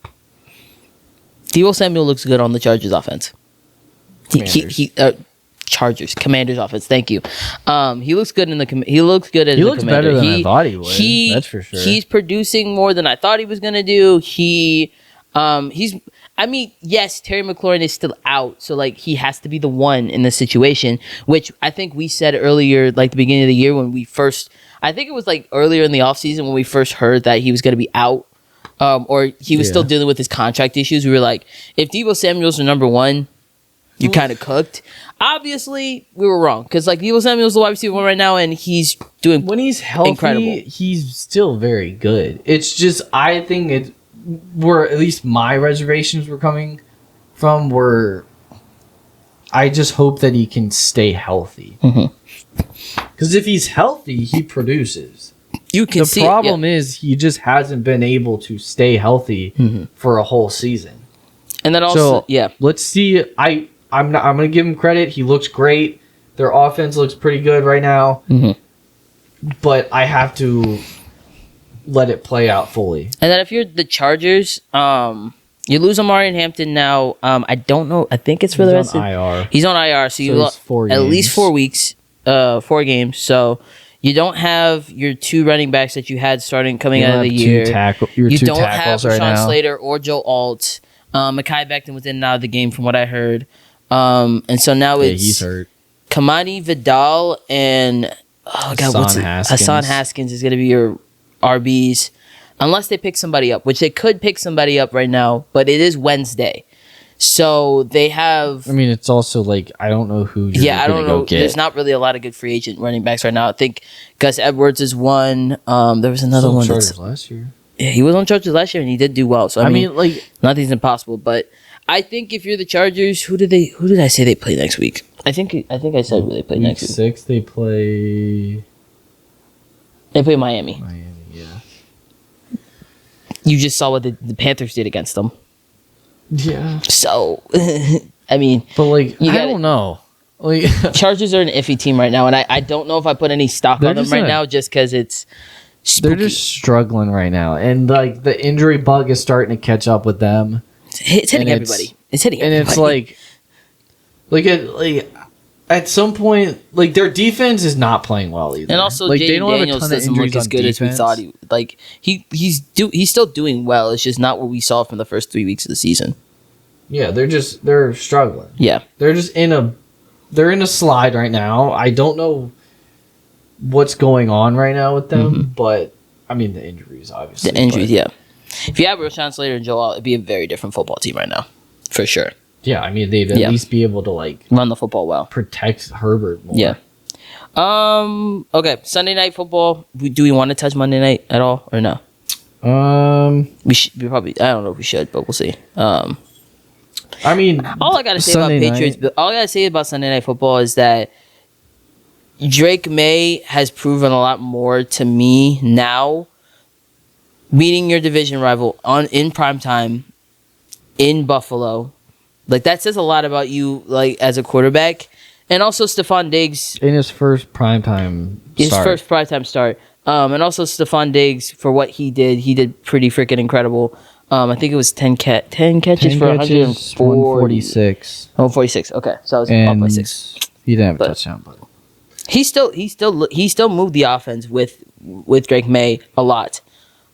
Deebo Samuel looks good on the Chargers offense. Commanders offense. Thank you. He looks good in the. He looks good as he a looks commander. better than I thought he would. That's for sure. He's producing more than I thought he was gonna do. He's. I mean, yes, Terry McLaurin is still out, so like he has to be the one in this situation. Which I think we said earlier, like the beginning of the year when we first. I think it was like earlier in the offseason when we first heard that he was going to be out, or he was still dealing with his contract issues. We were like, if Deebo Samuel's the number one, you're kind of cooked. Obviously, we were wrong because like Deebo Samuel's the wide receiver one right now, and he's doing when he's healthy, incredible. He's still very good. It's just I think where at least my reservations were coming from were. I just hope that he can stay healthy. Because if he's healthy, he produces. You can see the problem is he just hasn't been able to stay healthy for a whole season. And then also, let's see. I'm gonna give him credit. He looks great. Their offense looks pretty good right now. But I have to let it play out fully. And then if you're the Chargers, you lose Omarion Hampton now. I don't know. I think it's for the rest of IR. He's on IR, so you lost at least 4 weeks, 4 games. So you don't have your 2 running backs that you had starting coming out of the year. You don't have tackles right Rashawn now. Slater or Joe Alt. Mekhi Becton was in and out of the game from what I heard. And so now it's he's hurt. Kamani Vidal and Hassan Haskins is going to be your RBs. Unless they pick somebody up, which they could pick somebody up right now, but it is Wednesday. So they have. I mean, it's also like I don't know who. I don't know. Get. There's not really a lot of good free agent running backs right now. I think Gus Edwards is one. There was another one. Last year. Yeah, he was on Chargers last year and he did do well. So I mean, like nothing's impossible. But I think if you're the Chargers, who did I say they play next week? I think I said who they play next week. 6 they play. They play Miami. Miami, yeah. You just saw what the Panthers did against them. Yeah. So, I mean, but like I don't know. Like Chargers are an iffy team right now, and I don't know if I put any stock on them right now just because it's spooky. They're just struggling right now, and like the injury bug is starting to catch up with them. It's hitting everybody. It's hitting everybody. And it's like at some point, like their defense is not playing well either. And also, like Jaden Daniels doesn't look as good as we thought. He's still doing well. It's just not what we saw from the first 3 weeks of the season. Yeah, they're struggling. Yeah, they're just in a slide right now. I don't know what's going on right now with them, but I mean the injuries, obviously. Yeah. If you have Rashawn Slater and Joel, it'd be a very different football team right now, for sure. Yeah, I mean they'd at least be able to like run the football well, protect Herbert more. Yeah. Okay, Sunday night football. Do we want to touch Monday night at all or no? We probably. I don't know if we should, but we'll see. I mean, all I gotta say about Patriots. All I gotta say about Sunday night football is that Drake May has proven a lot more to me now. Meeting your division rival in primetime in Buffalo, like that says a lot about you, like as a quarterback, and also Stephon Diggs in his first primetime start. And also Stephon Diggs for what he did pretty freaking incredible. I think it was 10 catches for 146. 146. Okay, so I was off by 6. He didn't have a touchdown, but he still moved the offense with Drake May a lot.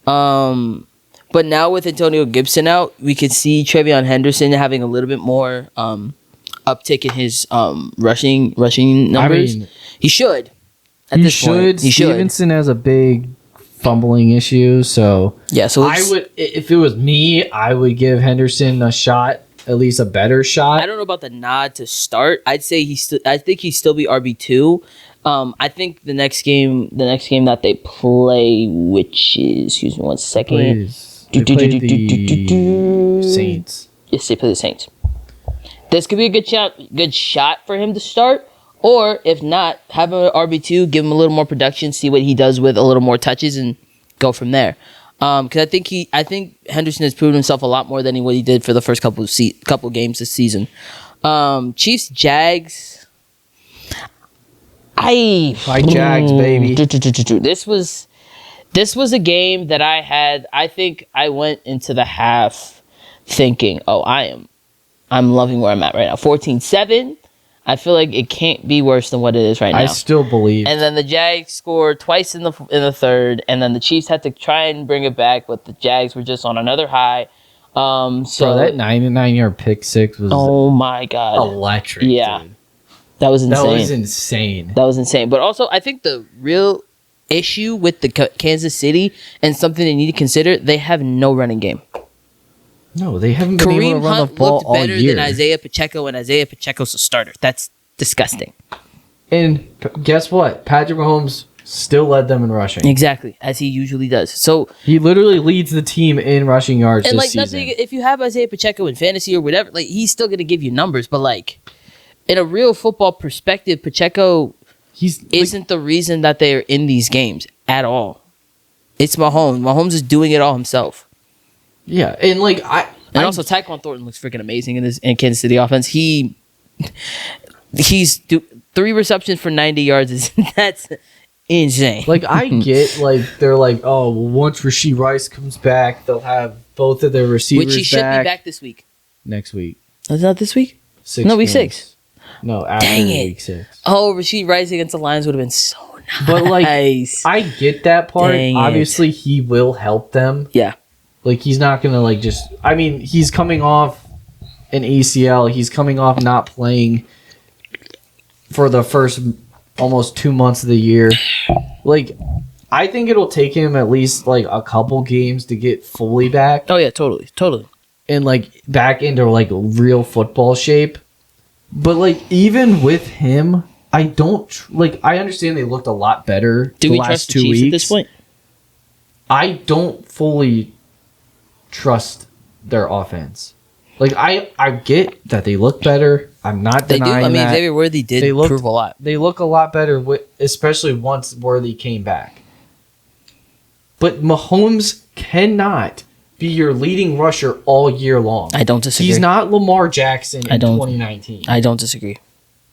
But now with Antonio Gibson out, we could see TreVeyon Henderson having a little bit more uptick in his rushing numbers. I mean, he should. At this point, he should. Stevenson has a big fumbling issue, so yeah. So I would, if it was me, I would give Henderson a shot, at least a better shot. I don't know about the nod to start. I'd say I think he'd still be RB2. I think the next game that they play, which is, excuse me one second. Saints. Yes, they play the Saints. This could be a good shot for him to start. Or if not, have him at RB2, give him a little more production, see what he does with a little more touches, and go from there. Because I think Henderson has proven himself a lot more than what he did for the first couple games this season. Chiefs Jags. Fight Jags, baby. This was a game that I think I went into the half thinking, I'm loving where I'm at right now. 14-7. I feel like it can't be worse than what it is right now. I still believe. And then the Jags scored twice in the third, and then the Chiefs had to try and bring it back, but the Jags were just on another high. So that 99-yard pick six was oh my god, electric. Yeah, dude. That was insane. That was insane. But also, I think the real issue with the Kansas City and something they need to consider, they have no running game. No, they haven't been able to run the ball all year. Kareem Hunt looked better than Isaiah Pacheco, and Isaiah Pacheco's a starter. That's disgusting. And guess what? Patrick Mahomes still led them in rushing. Exactly, as he usually does. So he literally leads the team in rushing yards this season. Nothing, if you have Isaiah Pacheco in fantasy or whatever, like he's still going to give you numbers. But like in a real football perspective, Pacheco isn't the reason that they're in these games at all. It's Mahomes. Mahomes is doing it all himself. Yeah, and also Tyquan Thornton looks freaking amazing in Kansas City offense. He's 3 receptions for 90 yards. That's insane. Like I get they're like, oh, well, once Rashee Rice comes back, they'll have both of their receivers which he should be back this week. Next week. Is that this week? Week 6. No, after week 6. Oh, Rashee Rice against the Lions would have been so nice. But I get that part. Obviously, he will help them. Yeah. Like, he's not going to, he's coming off an ACL. He's coming off not playing for the first almost 2 months of the year. Like, I think it'll take him at least, a couple games to get fully back. Oh, yeah, totally. and like back into like real football shape. But like even with him, I don't like. I understand they looked a lot better. Do the we last trust the 2 Chiefs weeks. at this point? I don't fully trust their offense. Like I get that they look better. I'm not They do. denying I mean, that. Xavier Worthy did They looked- prove a lot. They look a lot better, especially once Worthy came back. But Mahomes cannot be your leading rusher all year long. I don't disagree. He's not Lamar Jackson in I don't- 2019. I don't disagree.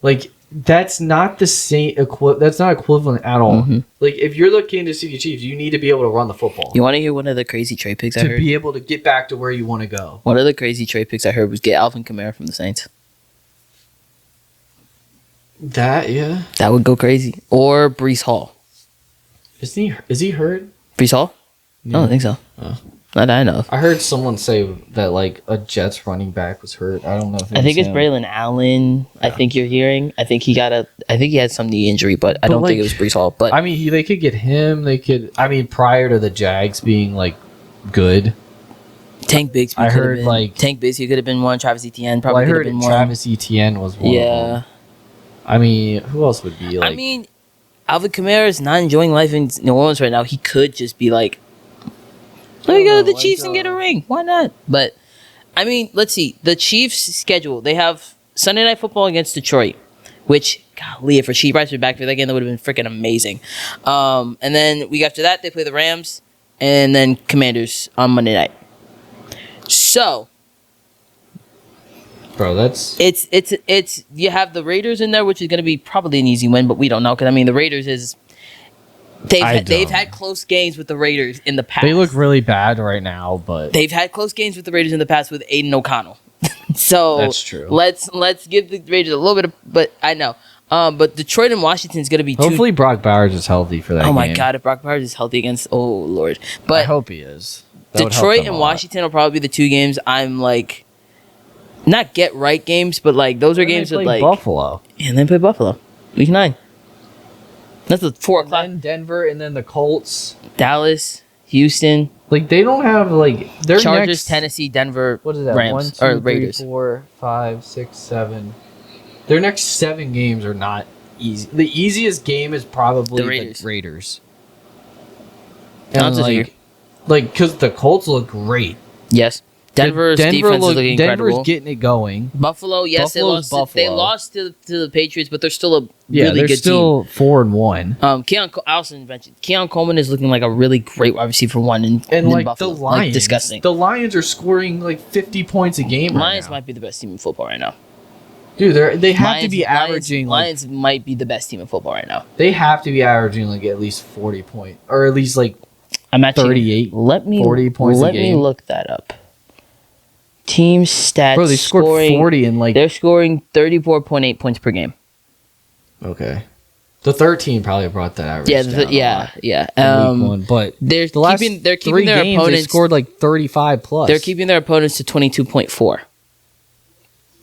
Like that's not the same. That's not equivalent at all. Mm-hmm. Like if you're the Kansas City Chiefs, you need to be able to run the football You want to hear one of the crazy trade picks I to heard? be able to get back to where you want to go. One of the crazy trade picks I heard was get Alvin Kamara from the Saints. Yeah. That would go crazy. Or Brees Hall. Is he hurt? Brees Hall? I don't think so. Oh. Not that I know of. I heard someone say that like a Jets running back was hurt. I don't know. If I think it's him. Braylon Allen. I think you're hearing. I think he had some knee injury, but I don't think it was Brees Hall. But I mean, they could get him. They could. I mean, prior to the Jags being like good, Tank Bigsby. I could've heard, been, like- Tank Bigsby could have been one. Travis Etienne well, probably I could have heard been one. Travis Etienne was one. Of Yeah. them. I mean, who else would be like? I mean, Alvin Kamara is not enjoying life in New Orleans right now. He could just be like, let me go to the like, Chiefs and get a ring. Why not? But, I mean, let's see. The Chiefs' schedule, they have Sunday Night Football against Detroit, which, golly, if Rasheed Rice were back for that game, that would have been freaking amazing. And then week after that, they play the Rams and then Commanders on Monday night. So, bro, that's it's you have the Raiders in there, which is going to be probably an easy win, but we don't know because I mean the Raiders is they've had close games with the Raiders in the past. they look really bad right now, but They've had close games with the Raiders in the past with Aiden O'Connell. So That's true. Let's give the Raiders a little bit of, but I know. But Detroit and Washington is going to be hopefully Brock Bowers is healthy for that. Oh my game. God! If Brock Bowers is healthy against, oh Lord! I But hope he is. That would help Detroit them and a lot. Washington will probably be the two games I'm like, not get right games, but like those are And they games that play like Buffalo, and then play Buffalo, week 9. That's the 4 o'clock. then Denver, and then the Colts. Dallas, Houston, Like they don't have like their Chargers, next, Tennessee, Denver, What is that? Rams 1, or 2, 3, Raiders. 4, 5, 6, 7. Their next 7 games are not easy. The easiest game is probably The the Raiders. Raiders. I'll And disagree. like because the Colts look great. Yes, Denver's defense is looking Denver's incredible. getting it going. Buffalo, yes, Buffalo's they Buffalo. lost to the Patriots, but they're still a Yeah, really they're good still 4-1. team. Allison mentioned Keon Coleman is looking like a really great wide receiver one in And like Buffalo. the Lions, Like, disgusting. The Lions are scoring like 50 points a game. Lions right now. might be the best team in football right now. Dude, they have to be Lions- averaging. Lions might be the best team in football right now. They have to be averaging like at least 40 points, or at least like I'm actually 38, Let me 40 points a Let me game. look that up. Team stats. bro. They scored scoring, 40 in like They're scoring 34.8 points per game. okay. The 13 probably brought that average. Yeah, down a lot yeah. in week 1, but They're the last keeping their 3 games they opponents. scored like 35 plus. They're keeping their opponents to 22.4.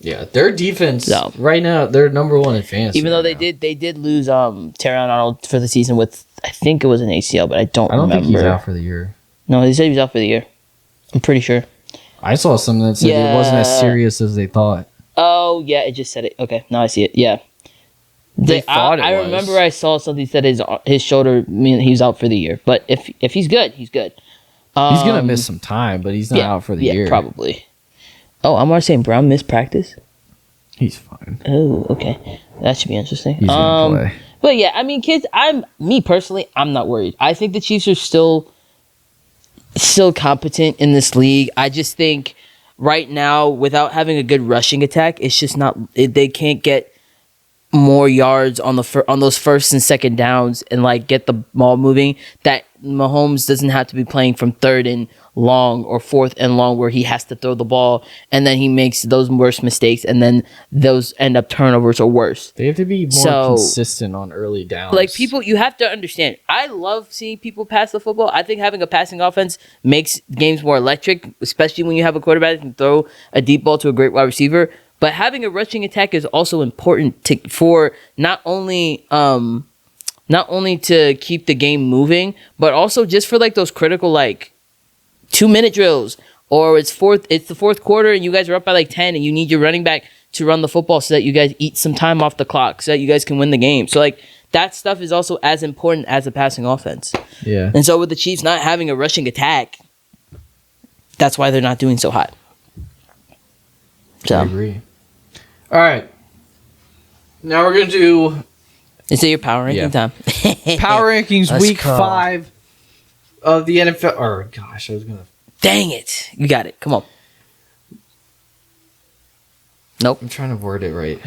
yeah, their defense No. right now they're number 1 in fantasy. Even though right they now. did lose Terron Arnold for the season with I think it was an ACL, but I don't I don't remember. think he's out for the year. No, they said he was out for the year. I'm pretty sure. I saw something that said it wasn't as Yeah. serious as they thought. Oh yeah, it just said it. Okay, now I see it. Yeah. They thought it I was. remember I saw something that said his shoulder. I mean, he was out for the year. But if he's good, he's good. He's gonna miss some time, but he's not out for the year. probably. Oh, I'm already saying Brown missed practice. He's fine. Oh, okay, that should be interesting. He's gonna play. But yeah, I mean, kids. Me personally, I'm not worried. I think the Chiefs are still competent in this league. I just think right now, without having a good rushing attack, it's just not. They can't get more yards on on those first and second downs and like get the ball moving. That Mahomes doesn't have to be playing from 3rd and long or 4th and long where he has to throw the ball and then he makes those worst mistakes and then those end up turnovers or worse. They have to be more So, consistent on early downs. Like people, you have to understand. I love seeing people pass the football. I think having a passing offense makes games more electric, especially when you have a quarterback that can throw a deep ball to a great wide receiver. But having a rushing attack is also important for not only to keep the game moving, but also just for like those critical like 2-minute drills or it's the fourth quarter and you guys are up by like 10 and you need your running back to run the football so that you guys eat some time off the clock so that you guys can win the game. So like that stuff is also as important as the passing offense. Yeah. And so with the Chiefs not having a rushing attack, that's why they're not doing so hot. So I agree. All right. Now we're going to do is it your power ranking Yeah. time? Power Rankings Let's Week go. 5 of the NFL. Or, gosh, I was going to... Dang it. You got it. Come on. Nope. I'm trying to word it right.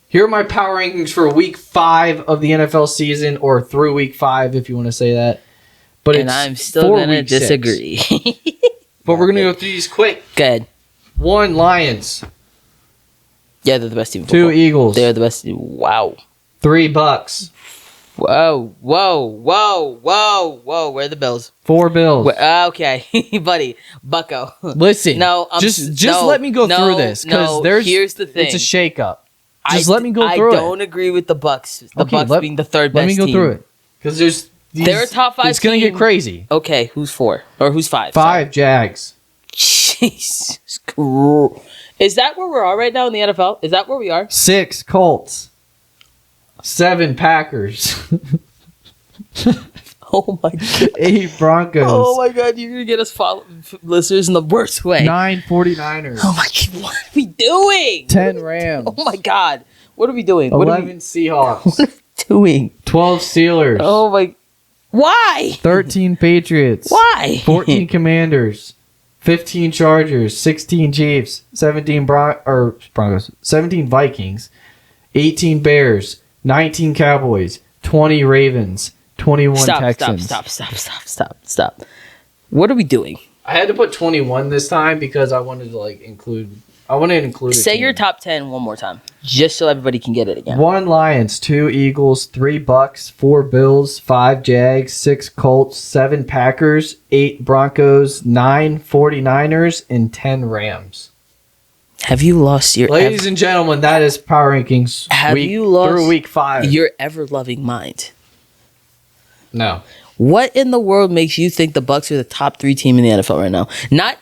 Here are my power rankings for Week 5 of the NFL season, or through Week 5, if you want to say that. But And it's I'm still for going to Week 6. disagree. But we're going to go through these quick. Good. 1, Lions. Yeah, they're the best team. in 2, football. Eagles. They're the best team. Wow. 3, Bucks. Whoa. Where are the Bills? 4, Bills. Okay, buddy. Bucko. Listen, No, just no, let me go no, through this because no, there's here's the thing. it's a shakeup. Just let me go through I it. don't agree with the Bucks. The Okay, Bucks being the third Let best me go team. through it because there's They're a top 5 It's gonna get team. crazy. Okay, who's 4 or who's 5? 5 Jags. Jesus Christ. Is that where we're at right now in the NFL? Is that where we are? 6 Colts. 7 Packers. Oh my god. 8 Broncos. Oh my god, you're gonna get us listeners in the worst way. 9 49ers. Oh my god, what are we doing? 10 Rams. Oh my god, what are we doing? What are 11 we Seahawks. doing? 12 Steelers. Oh my, why? 13 Patriots. Why? 14 Commanders. 15 Chargers. 16 Chiefs. 17 Broncos. 17 Vikings. 18 Bears. 19 Cowboys. 20 Ravens. 21 Texans. Stop. What are we doing? I had to put 21 this time because I wanted to include. I wanted to include. Say your top 10 one more time, just so everybody can get it again. 1 Lions, 2 Eagles, 3 Bucks, 4 Bills, 5 Jags, 6 Colts, 7 Packers, 8 Broncos, 9 49ers, and 10 Rams. Have you lost your Ladies and gentlemen, that is Power Rankings through Week 5. your ever-loving mind? No. What in the world makes you think the Bucks are the top 3 team in the NFL right now? Not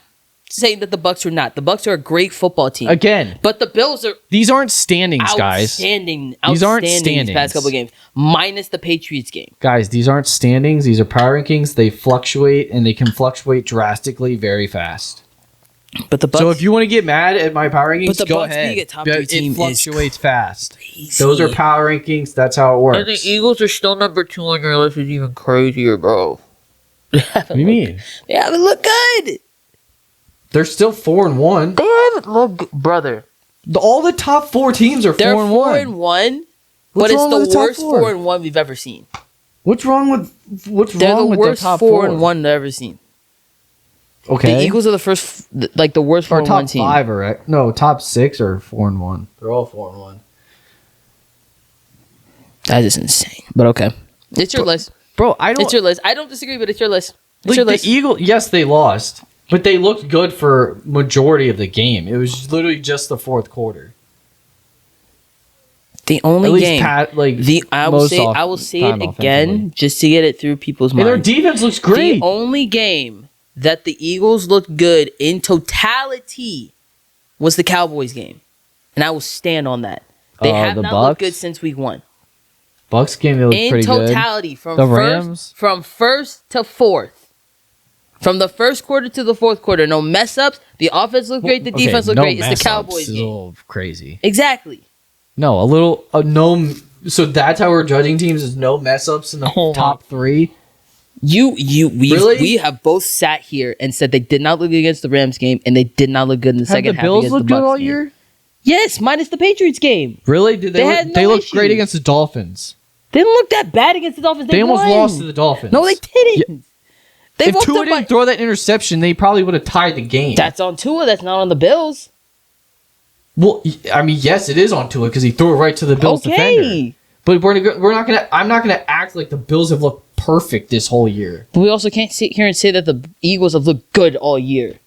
saying that the Bucks are not. The Bucks are a great football team. Again, But the Bills are these aren't standings, guys. outstanding. These aren't These standings. past couple games, minus the Patriots game. Guys, these aren't standings. These are Power Rankings. They fluctuate, and they can fluctuate drastically very fast. But the Bucks, So if you want to get mad at my Power Rankings, But the go Bucks ahead. being a top 3 team it is fluctuates fast. crazy. Those are Power Rankings. That's how it works. Eagles are still number 2 on your list is even crazier, bro. What do you mean? They haven't looked good. They're still 4-1. They haven't looked good, brother. All the top 4 teams are They're 4-1. 4-1, but What's it's wrong with the the top worst 4? 4-1 we've ever seen. What's wrong with They're the worst top 4-1 I've ever seen. Okay. The Eagles are the first, like the worst Or 4-1 top team. 5 are right? No, top 6 are 4-1. They're all 4-1. That is insane. But okay, it's your list. Bro, I don't. It's your list. I don't disagree, but it's your list. It's Like your the list. Eagles, yes, they lost, but they looked good for majority of the game. It was literally just the fourth quarter. The At only least game. I will say it again just to get it through people's And their minds. defense looks great. The only game that the Eagles looked good in totality was the Cowboys game, and I will stand on that. They have the not looked Bucks? good since week 1. Bucks game, they looked In pretty good. totality, from The Rams? first to fourth, from the first quarter to the fourth quarter, no mess ups. The offense looked great. The defense looked great. It's the Cowboys Is a game. little crazy. Exactly. No, a little no. So that's how we're judging teams: is no mess ups in the Oh my- top 3. We Really? have both sat here and said they did not look good against the Rams game, and they did not look good in the Have second the half Bills against looked the good Bucks all game. year? Yes, minus the Patriots game. Really? Did They they? had They no looked great issues. against the Dolphins. They didn't look that bad against the Dolphins. They almost won. lost to the Dolphins. No, they didn't. They If walked Tua up by- didn't throw that interception, they probably would have tied the game. That's on Tua. That's not on the Bills. Well, I mean, yes, it is on Tua because he threw it right to the Bills defender. Okay. But we're not gonna. I'm not gonna act like the Bills have looked perfect this whole year. But we also can't sit here and say that the Eagles have looked good all year.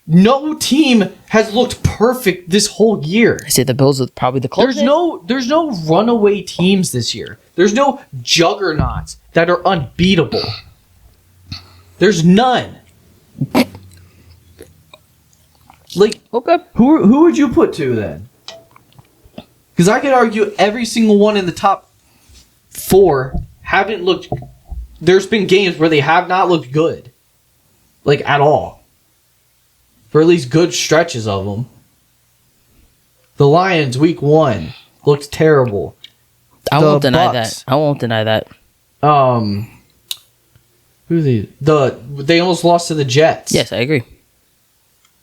No team has looked perfect this whole year. I say the Bills are probably the closest. There's no runaway teams this year. There's no juggernauts that are unbeatable. There's none. Like, Okay. who would you put 2 then? Because I could argue every single one in the top 4 haven't looked. There's been games where they have not looked good, like at all. For at least good stretches of them. The Lions, week 1, looked terrible. I The won't deny Bucks. that. I won't deny that. Who they almost lost to the Jets. Yes, I agree.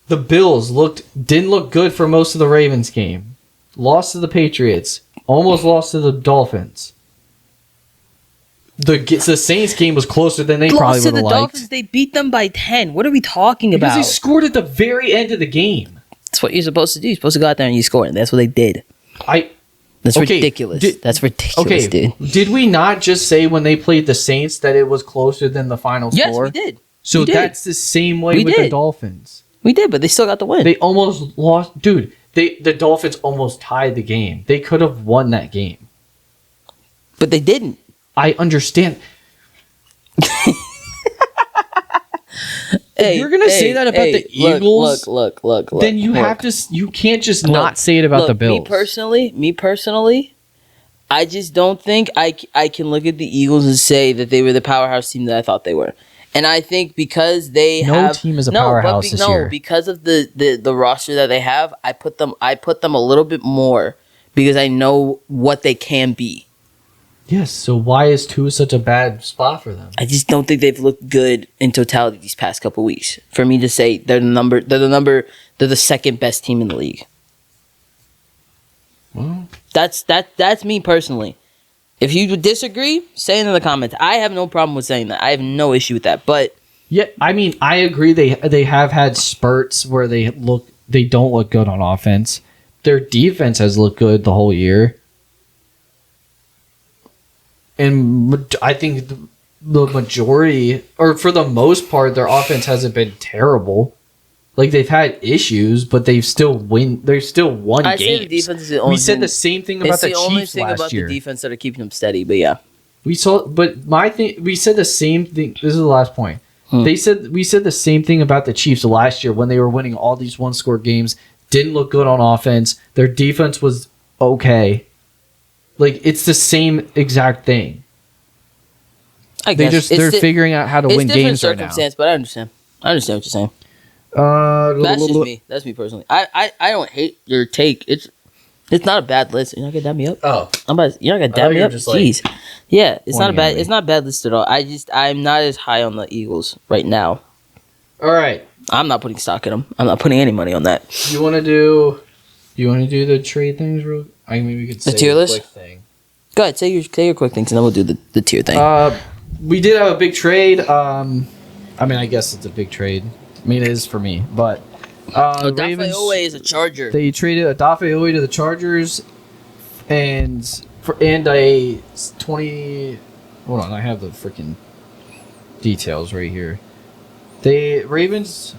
The Bills didn't look good for most of the Ravens game. Lost to the Patriots. Almost lost to the Dolphins. The Saints game was closer than they probably Lost to would the have liked. Dolphins. They beat them by 10. What are we talking Because about? they scored at the very end of the game. That's what you're supposed to do. You're supposed to go out there and you score. And that's what they did. That's Okay, ridiculous. did- That's ridiculous, dude. Did we not just say when they played the Saints that it was closer than the final Yes, score? we did. So We did. that's the same way We with the did. Dolphins. We did, but they still got the win. They almost lost. Dude, the Dolphins almost tied the game. They could have won that game. But they didn't. I understand. Hey, you're gonna say that about the Eagles, Look. then you look. have to. You can't just Look, not say it about Look, the Bills. Me personally, I just don't think I can look at the Eagles and say that they were the powerhouse team that I thought they were. And I think because they No have team is a powerhouse this year. because of the roster that they have, I put them a little bit more because I know what they can be. Yes. So why is 2 such a bad spot for them? I just don't think they've looked good in totality these past couple weeks. For me to say they're the second best team in the league. Well, That's me personally. If you disagree, say it in the comments. I have no problem with saying that. I have no issue with that. But yeah. I mean, I agree. They have had spurts where they don't look good on offense. Their defense has looked good the whole year. And I think the majority, or for the most part, their offense hasn't been terrible. Like, they've had issues, but they've still won games. I say the defense is the only We said thing- the same thing about it's the the only Chiefs thing last about year. the defense that are keeping them steady. But yeah, We said the same thing. This is the last point. We said the same thing about the Chiefs last year when they were winning all these 1-score games. Didn't look good on offense. Their defense was okay. Like, it's the same exact thing. I guess They're figuring out how to win games right now. circumstance, but I understand. I understand what you're saying. That's just me. That's me personally. I don't hate your take. It's not a bad list. You're not gonna dab me up. Oh, You're not gonna I dab thought me you were up. just, like, Jeez. Yeah, it's not a pointing bad. at me. It's not a bad list at all. I'm not as high on the Eagles right now. all right. I'm not putting stock in them. I'm not putting any money on that. You want to do the trade things real? I mean, we could say tier list? quick thing. Go ahead, say your quick things, and then we'll do the tier thing. We did have a big trade. I mean, I guess it's a big trade. I mean, it is for me, but Ravens. Odafe is a Charger. They traded Odafe Owe to the Chargers, and a 20. Hold on, I have the freaking details right here. The Ravens.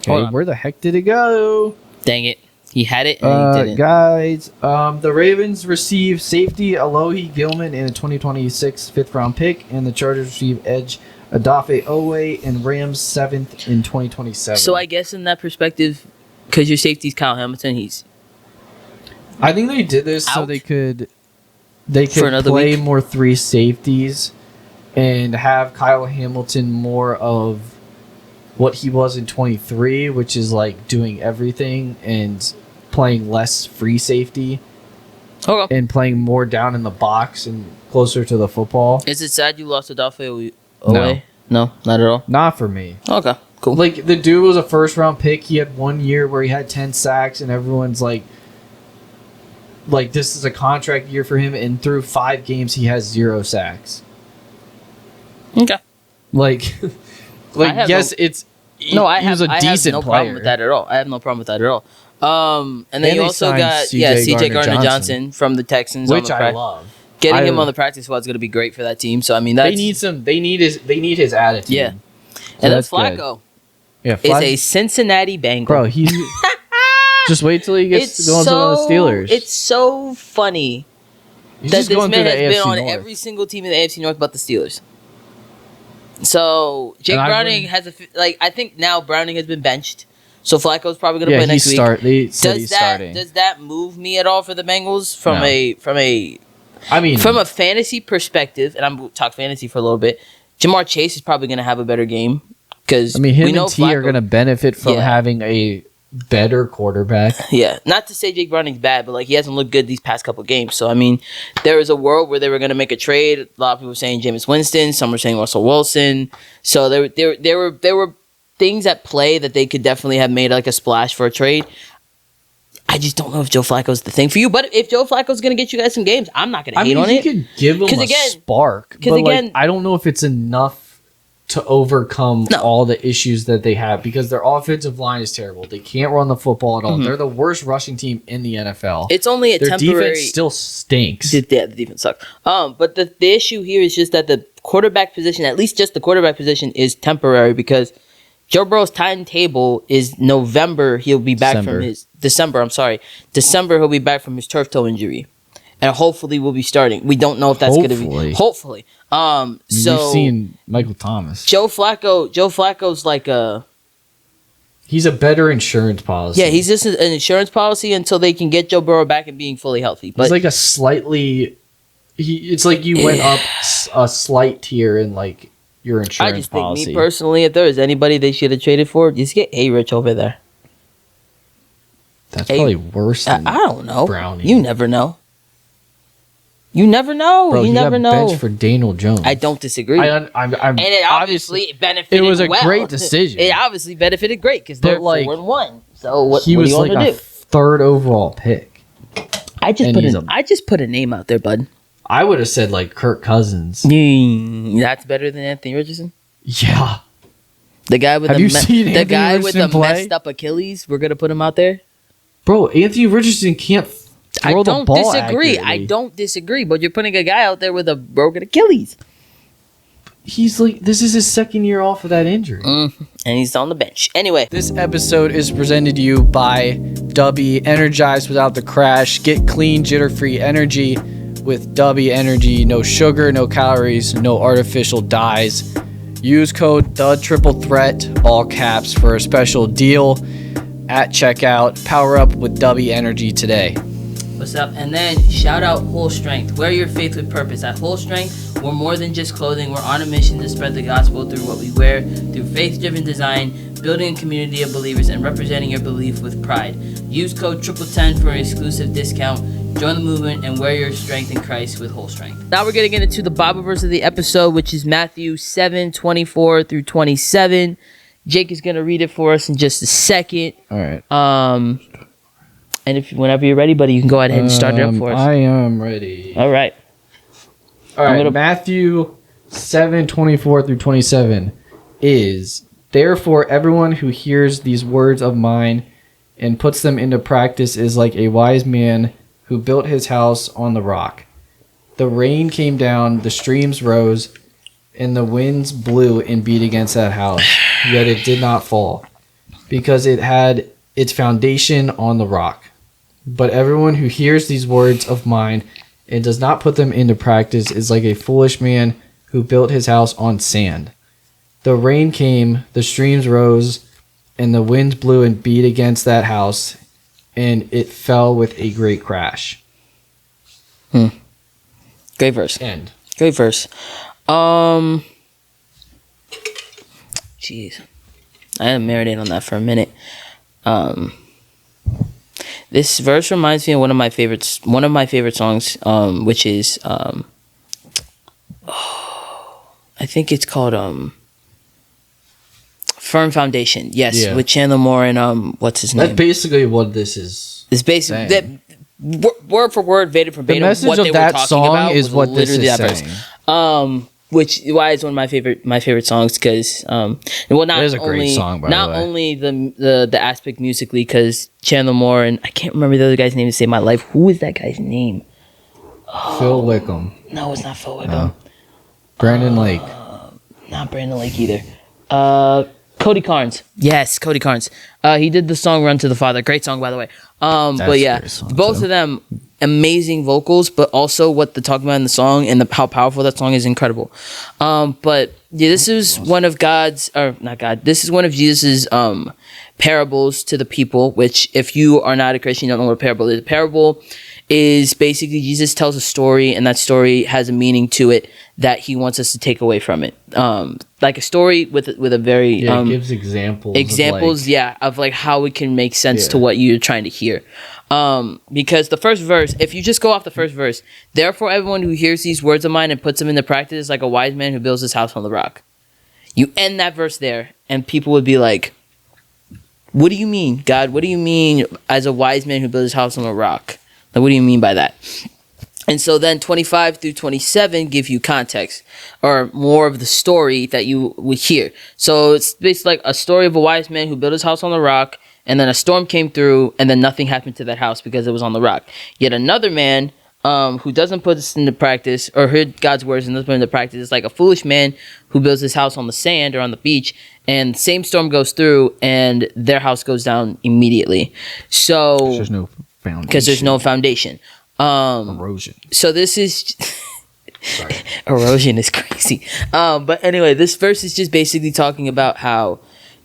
Hold Okay, on. where the heck did it go? Dang it, he had it and he didn't. Guys, the Ravens receive safety Alohi Gilman in a 2026 fifth-round pick, and the Chargers receive edge Odafe Owe and Rams 7th in 2027. So I guess in that perspective, because your safety's Kyle Hamilton, I think they did this so Out. they could For another play week? more 3 safeties and have Kyle Hamilton more of what he was in 23, which is like doing everything and playing less free safety okay. and playing more down in the box and closer to the football. Is it sad you lost Odafe No. Owe? No, not at all. Not for me. Okay, cool. Like, the dude was a first-round pick. He had 1 year where he had 10 sacks, and everyone's like, this is a contract year for him, and through 5 games, he has 0 sacks. Okay. Like, I have yes, it's No, he was a decent I have no player. problem with that at all. I have no problem with that at all. And then And you they also signed got CJ CJ Gardner-Johnson. Gardner-Johnson from the Texans, which on the I love. Getting I- him on the practice squad is going to be great for that team. So I mean, that's They need his attitude. yeah. So And then that's good. Flacco Yeah, is a Cincinnati Bengal. bro. He's just wait till he gets going to the Steelers. It's so funny He's that just this going through man the has been AFC on North. every single team in the AFC North but the Steelers. So Jake And I Browning wouldn't- has I think now Browning has been benched. So Flacco's probably going to play next week. They said he's starting. Does that move me at all for the Bengals from a fantasy perspective? And I'm going to talk fantasy for a little bit. Jamar Chase is probably going to have a better game because him and T are going to benefit from having a better quarterback. Yeah, not to say Jake Browning's bad, but like he hasn't looked good these past couple games. So I mean, there was a world where they were going to make a trade. A lot of people were saying Jameis Winston, some were saying Russell Wilson. So there were things at play that they could definitely have made like a splash for a trade. I just don't know if Joe Flacco's the thing for you. But if Joe Flacco's going to get you guys some games, I'm not going to hate on it. You could give him a spark. But I don't know if it's enough to overcome all the issues that they have because their offensive line is terrible. They can't run the football at all. Mm-hmm. They're the worst rushing team in the NFL. It's only a temporary... Their defense still stinks. The defense sucks. But the issue here is just that the quarterback position, at least just the quarterback position, is temporary because Joe Burrow's timetable is November. He'll be back from his... December, I'm sorry. December, he'll be back from his turf toe injury. And hopefully we'll be starting. We don't know if that's going to be... Hopefully. So you've seen Michael Thomas. Joe Flacco's like a... He's a better insurance policy. Yeah, he's just an insurance policy until they can get Joe Burrow back and being fully healthy. But he's like a slightly... It's like you went up a slight tier in like your insurance policy. I just think, me personally, if there is anybody they should have traded for, just get A-Rich over there. That's probably worse than I don't know. Browning. You never know. You never know. Bro, you never know. Bench for Daniel Jones. I don't disagree. And it obviously benefited. It was a great decision. It obviously benefited great because they're 4-1. So what he what was do you like want to a do? third overall pick. I just put a name out there, bud. I would have said like Kirk Cousins. That's better than Anthony Richardson. Yeah. The guy with the messed up Achilles. We're gonna put him out there. Bro, Anthony Richardson can't throw the ball accurately. I don't disagree, but you're putting a guy out there with a broken Achilles. He's like, this is his second year off of that injury. And he's on the bench. Anyway. This episode is presented to you by Dubby. Energized without the crash. Get clean, jitter-free energy with Dubby Energy. No sugar, no calories, no artificial dyes. Use code THETRIPLETHREAT, all caps, for a special deal at checkout. Power up with Dubby Energy today. What's up? And then shout out Whole Strength. Wear your faith with purpose. At Whole Strength, we're more than just clothing. We're on a mission to spread the gospel through what we wear, through faith-driven design, building a community of believers, and representing your belief with pride. Use code 1010 for an exclusive discount. Join the movement and wear your strength in Christ with Whole Strength. Now we're getting into the Bible verse of the episode, which is Matthew 7:24 through 27. Jake is going to read it for us in just a second. All right. And whenever you're ready, buddy, you can go ahead and start it up for us. I am ready. All right. Matthew 7:24 through 27 is, therefore everyone who hears these words of mine and puts them into practice is like a wise man who built his house on the rock. The rain came down, the streams rose, and the winds blew and beat against that house, yet it did not fall, because it had its foundation on the rock. But everyone who hears these words of mine and does not put them into practice is like a foolish man who built his house on sand. The rain came, the streams rose, and the winds blew and beat against that house, and it fell with a great crash. Great verse. End. Great verse. Jeez. I had to marinate on that for a minute. This verse reminds me of one of my favorite songs, which is I think it's called Firm Foundation. Yes, with Chandler Moore and what's his name? That's basically what this is. It's basically that word for word, verbatim, the message what of they that were talking song about is what this is verse. saying. Which why it's one of my favorite songs because it is a great song, by the way. Not only the aspect musically, because Chandler Moore and I can't remember the other guy's name to save my life. Who is that guy's name? Phil Wickham. No, it's not Phil Wickham. Brandon Lake. Not Brandon Lake either. Cody Carnes. Yes, Cody Carnes. He did the song "Run to the Father." Great song, by the way. But yeah, both of them amazing vocals, but also what they're talking about in the song and how powerful that song is incredible. But yeah, this is one of Jesus's parables to the people, which if you are not a Christian, you don't know what a parable is. A parable is basically Jesus tells a story, and that story has a meaning to it that he wants us to take away from it. Like a story with a very it gives examples. Of like how it can make sense to what you're trying to hear. Because the first verse, if you just go off the first verse, therefore everyone who hears these words of mine and puts them into practice is like a wise man who builds his house on the rock. You end that verse there, and people would be like, what do you mean, God? What do you mean as a wise man who builds his house on a rock? Like, what do you mean by that? And so then 25 through 27 give you context or more of the story that you would hear. So it's basically like a story of a wise man who built his house on the rock, and then a storm came through, and then nothing happened to that house because it was on the rock. Yet another man who doesn't put this into practice or heard God's words and doesn't put it into practice is like a foolish man who builds his house on the sand or on the beach, and the same storm goes through, and their house goes down immediately. So because there's no foundation. Erosion. So this is erosion is crazy. But anyway, this verse is just basically talking about how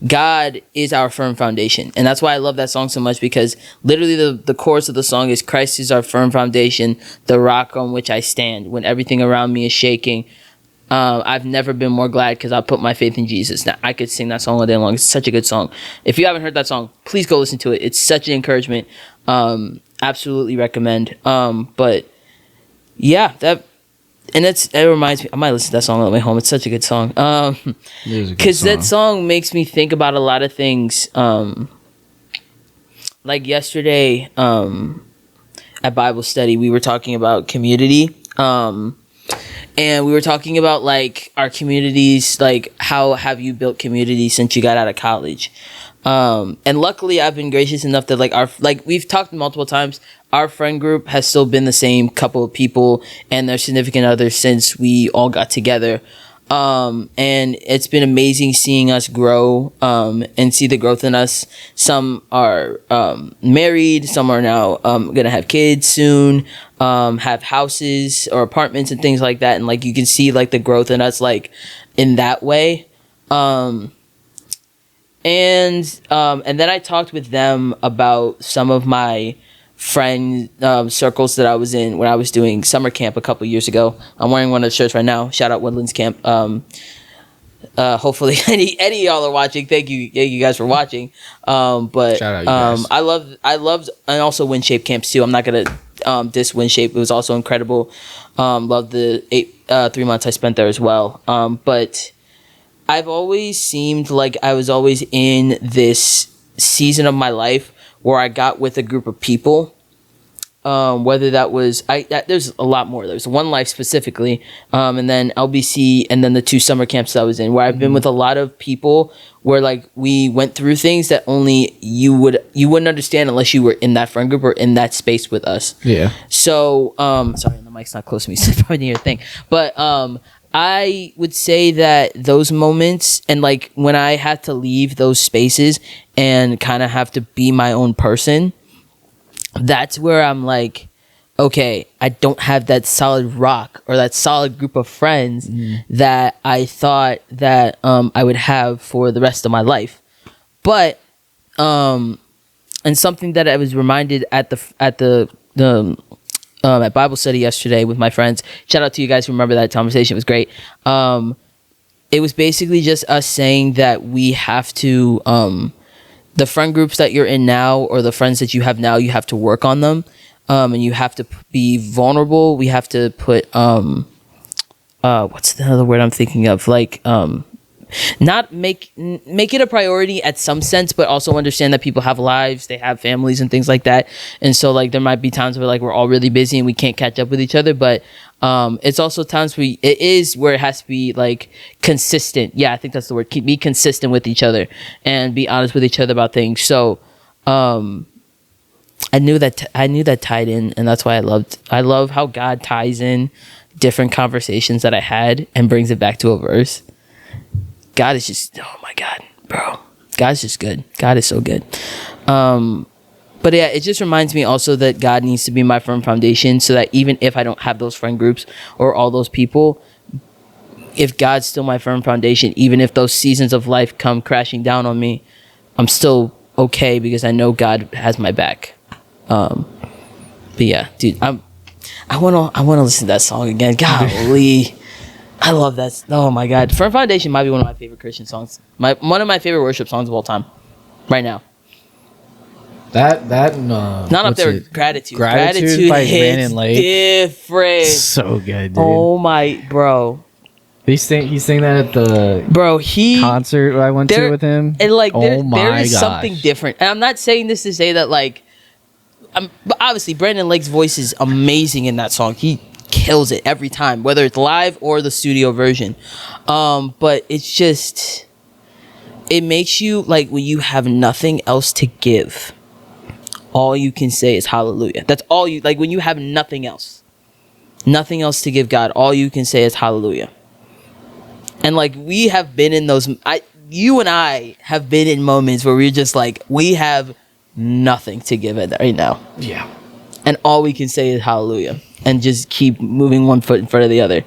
God is our firm foundation. And that's why I love that song so much, because literally the chorus of the song is Christ is our firm foundation, the rock on which I stand. When everything around me is shaking, I've never been more glad because I put my faith in Jesus. Now, I could sing that song all day long. It's such a good song. If you haven't heard that song, please go listen to it. It's such an encouragement. Absolutely recommend. But yeah, it reminds me, I might listen to that song on the way home. It's such a good song. Because that song makes me think about a lot of things. Like yesterday, at Bible study, we were talking about community. And we were talking about like our communities, like how have you built community since you got out of college? And luckily I've been gracious enough that we've talked multiple times, our friend group has still been the same couple of people and their significant others since we all got together. And it's been amazing seeing us grow, and see the growth in us. Some are, married, some are now, gonna have kids soon, have houses or apartments and things like that. And like, you can see like the growth in us, like in that way. And then I talked with them about some of my friend circles that I was in when I was doing summer camp a couple years ago. I'm wearing one of the shirts right now. Shout out Woodlands Camp. Hopefully any of y'all are watching. Thank you guys for watching. But shout out you guys. I loved and also WinShape camps too. I'm not gonna diss WinShape. It was also incredible. Loved the 3 months I spent there as well. But I've always seemed like I was always in this season of my life where I got with a group of people, whether that was, there's a lot more. There's One Life specifically, and then LBC, and then the 2 summer camps that I was in, where I've been with a lot of people where like we went through things that only you wouldn't understand unless you were in that friend group or in that space with us. Yeah. So, sorry, the mic's not close to me, so I probably didn't hear a thing. But I would say that those moments, and like when I had to leave those spaces and kind of have to be my own person, that's where I'm like, okay, I don't have that solid rock or that solid group of friends that I thought that I would have for the rest of my life. But and something that I was reminded at Bible study yesterday with my friends. Shout out to you guys who remember that conversation. It was great. It was basically just us saying that we have to, the friend groups that you're in now or the friends that you have now, you have to work on them. And you have to be vulnerable. We have to put, what's the other word I'm thinking of? Like, not make it a priority at some sense, but also understand that people have lives, they have families and things like that. And so like there might be times where like we're all really busy and we can't catch up with each other, but it's also times where it has to be like consistent. Yeah, I think that's the word. Be consistent with each other and be honest with each other about things. So I knew that tied in, and that's why I love how God ties in different conversations that I had and brings it back to a verse. God is just, oh my God, bro. God's just good. God is so good. But yeah, it just reminds me also that God needs to be my firm foundation, so that even if I don't have those friend groups or all those people, if God's still my firm foundation, even if those seasons of life come crashing down on me, I'm still okay because I know God has my back. But yeah, dude, I want to listen to that song again. Golly. I love that. Oh my God. Firm Foundation might be one of my favorite Christian songs. One of my favorite worship songs of all time. Right now. That Not up there with Gratitude. Gratitude by hits Brandon Lake. different. So good, dude. Oh my, bro. He sang that at the concert I went to with him. And like, there my is gosh. something different. And I'm not saying this to say that like, but obviously Brandon Lake's voice is amazing in that song. He kills it every time, whether it's live or the studio version. But it's just, it makes you like when you have nothing else to give, all you can say is hallelujah. That's all you, like when you have nothing else to give God, all you can say is hallelujah. And like we have been in those, you and I have been in moments where we're just like, we have nothing to give it right now. Yeah. And all we can say is hallelujah and just keep moving one foot in front of the other.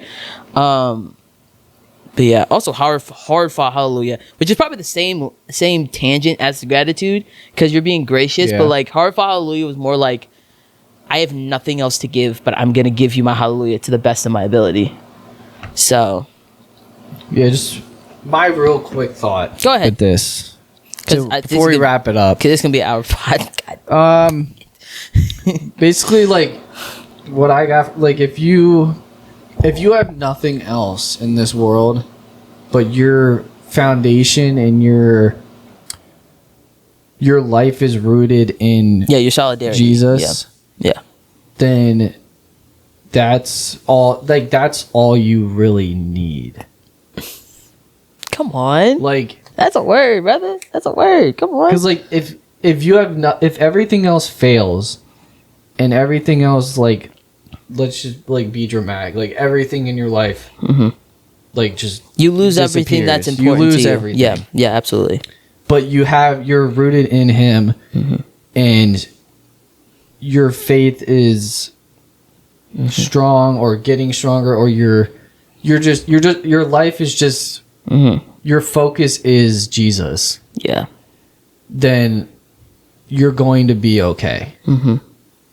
But yeah, also hard fought hallelujah, which is probably the same tangent as the gratitude because you're being gracious. Yeah. But like hard fought hallelujah was more like, I have nothing else to give, but I'm gonna give you my hallelujah to the best of my ability. So yeah, just my real quick thought. Go ahead. With this. Before we this wrap it up. Because this can be our pod. Basically, like what I got, like if you have nothing else in this world, but your foundation and your life is rooted in your solidarity, Jesus, yeah, then that's all. Like that's all you really need. Come on, Like that's a word, brother. That's a word. Come on. because like if you have not, if everything else fails, and everything else like. Let's just like be dramatic. Like everything in your life, like just you lose everything that's disappears. important. You lose to you. everything. Yeah, absolutely. But you're rooted in Him, and your faith is strong or getting stronger, or your life is just your focus is Jesus. Yeah. Then you're going to be okay.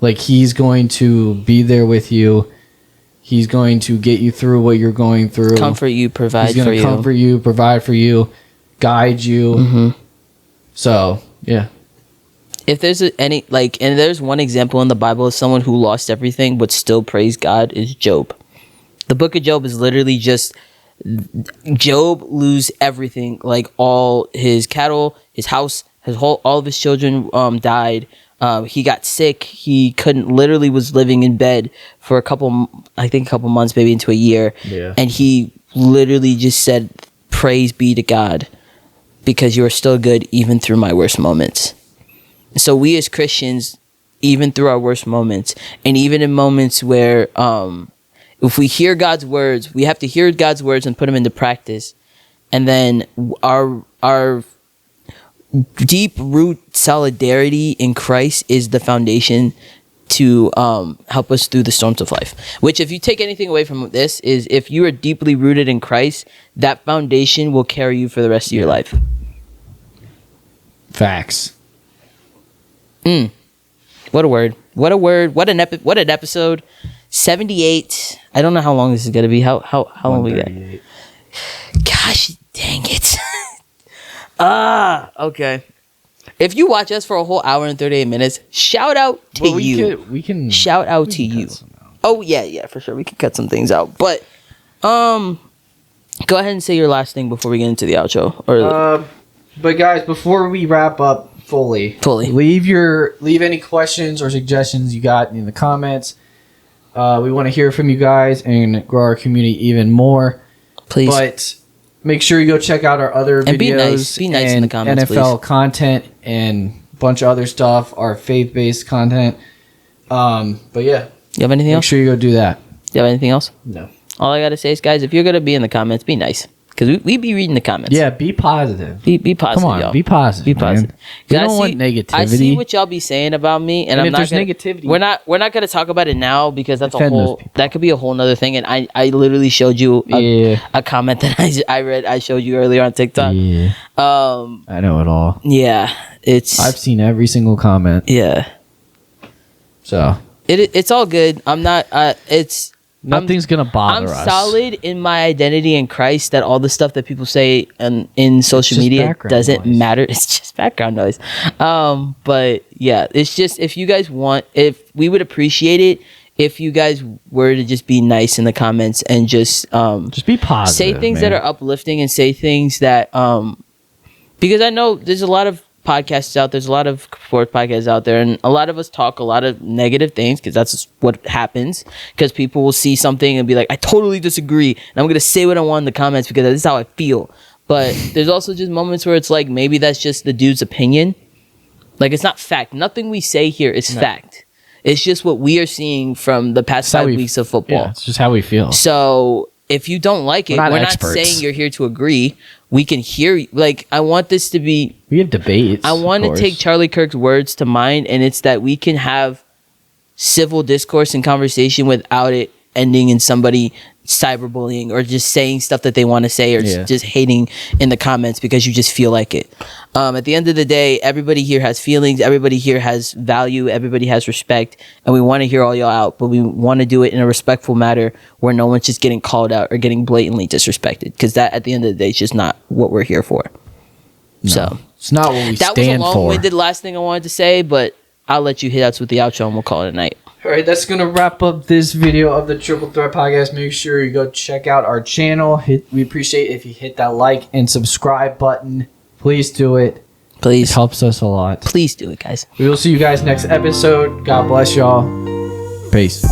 Like He's going to be there with you. He's going to get you through what you're going through. Comfort you, provide He's for going you. to comfort you, provide for you, guide you. So, yeah. If there's and there's one example in the Bible of someone who lost everything but still praised God is Job. The book of Job is literally just Job lose everything, like all his cattle, his house, all of his children died. He got sick. He was living in bed for a couple months, maybe into a year. Yeah. And he literally just said, praise be to God because you are still good even through my worst moments. So we as Christians, even through our worst moments, and even in moments where if we hear God's words, we have to hear God's words and put them into practice. And then our deep root solidarity in Christ is the foundation to help us through the storms of life. Which, if you take anything away from this, is if you are deeply rooted in Christ, that foundation will carry you for the rest of your life. Facts. What a word. What a word. What an episode. 78. I don't know how long this is gonna be. How long we got? Gosh dang it. Okay. If you watch us for a whole hour and 38 minutes, shout out to you. We can shout out to you. Oh yeah, for sure. We can cut some things out. But go ahead and say your last thing before we get into the outro. But guys, before we wrap up fully, leave any questions or suggestions you got in the comments. We want to hear from you guys and grow our community even more. Please. But make sure you go check out our other and videos. Be nice in the comments, NFL please. content and a bunch of other stuff, our faith-based content. But yeah. You have anything else? Make sure you go do that. You have anything else? No. All I gotta say is, guys, if you're gonna be in the comments, be nice. Because we be reading the comments. Yeah, be positive. Be positive, Come on, y'all. be positive. Be positive. Man. We don't want negativity. I see what y'all be saying about me, and I'm if not there's gonna, negativity, we're not gonna talk about it now because that's defend those people. that could be a whole nother thing. And I literally showed you a comment that I showed you earlier on TikTok. Yeah. I know it all. Yeah. I've seen every single comment. yeah. So It's all good. I'm not. nothing's gonna bother I'm us. solid in my identity in Christ. That all the stuff that people say in social just media background doesn't noise. matter. It's just background noise. But yeah, it's just if you guys want, if we would appreciate it if you guys were to just be nice in the comments and just be positive. say things that are uplifting and say things that because I know there's a lot of podcasts out there's a lot of sports podcasts out there, and a lot of us talk a lot of negative things because that's just what happens, because people will see something and be like, I totally disagree, and I'm gonna say what I want in the comments because this is how I feel. But there's also just moments where it's like, maybe that's just the dude's opinion. Like, it's not fact. Nothing we say here is fact. It's just what we are seeing from the past 5 weeks of football. Yeah, it's just how we feel. So if you don't like it, We're not we're experts. not saying you're here to agree. We can hear you. Like, I want this to be, We have debates. I want to take Charlie Kirk's words to mind, and it's that we can have civil discourse and conversation without it ending in somebody cyberbullying or just saying stuff that they want to say, or just hating in the comments because you just feel like it. At the end of the day, everybody here has feelings, everybody here has value, everybody has respect, and we want to hear all y'all out, but we want to do it in a respectful manner where no one's just getting called out or getting blatantly disrespected, because that at the end of the day is just not what we're here for. No, So it's not what we that was a stand for. long-winded last thing I wanted to say, but I'll let you hit us with the outro and we'll call it a night. All right, that's going to wrap up this video of the Triple Threat Podcast. Make sure you go check out our channel. We appreciate if you hit that like and subscribe button. Please do it. It Please. helps us a lot. Please do it, guys. We will see you guys next episode. God bless y'all. Peace.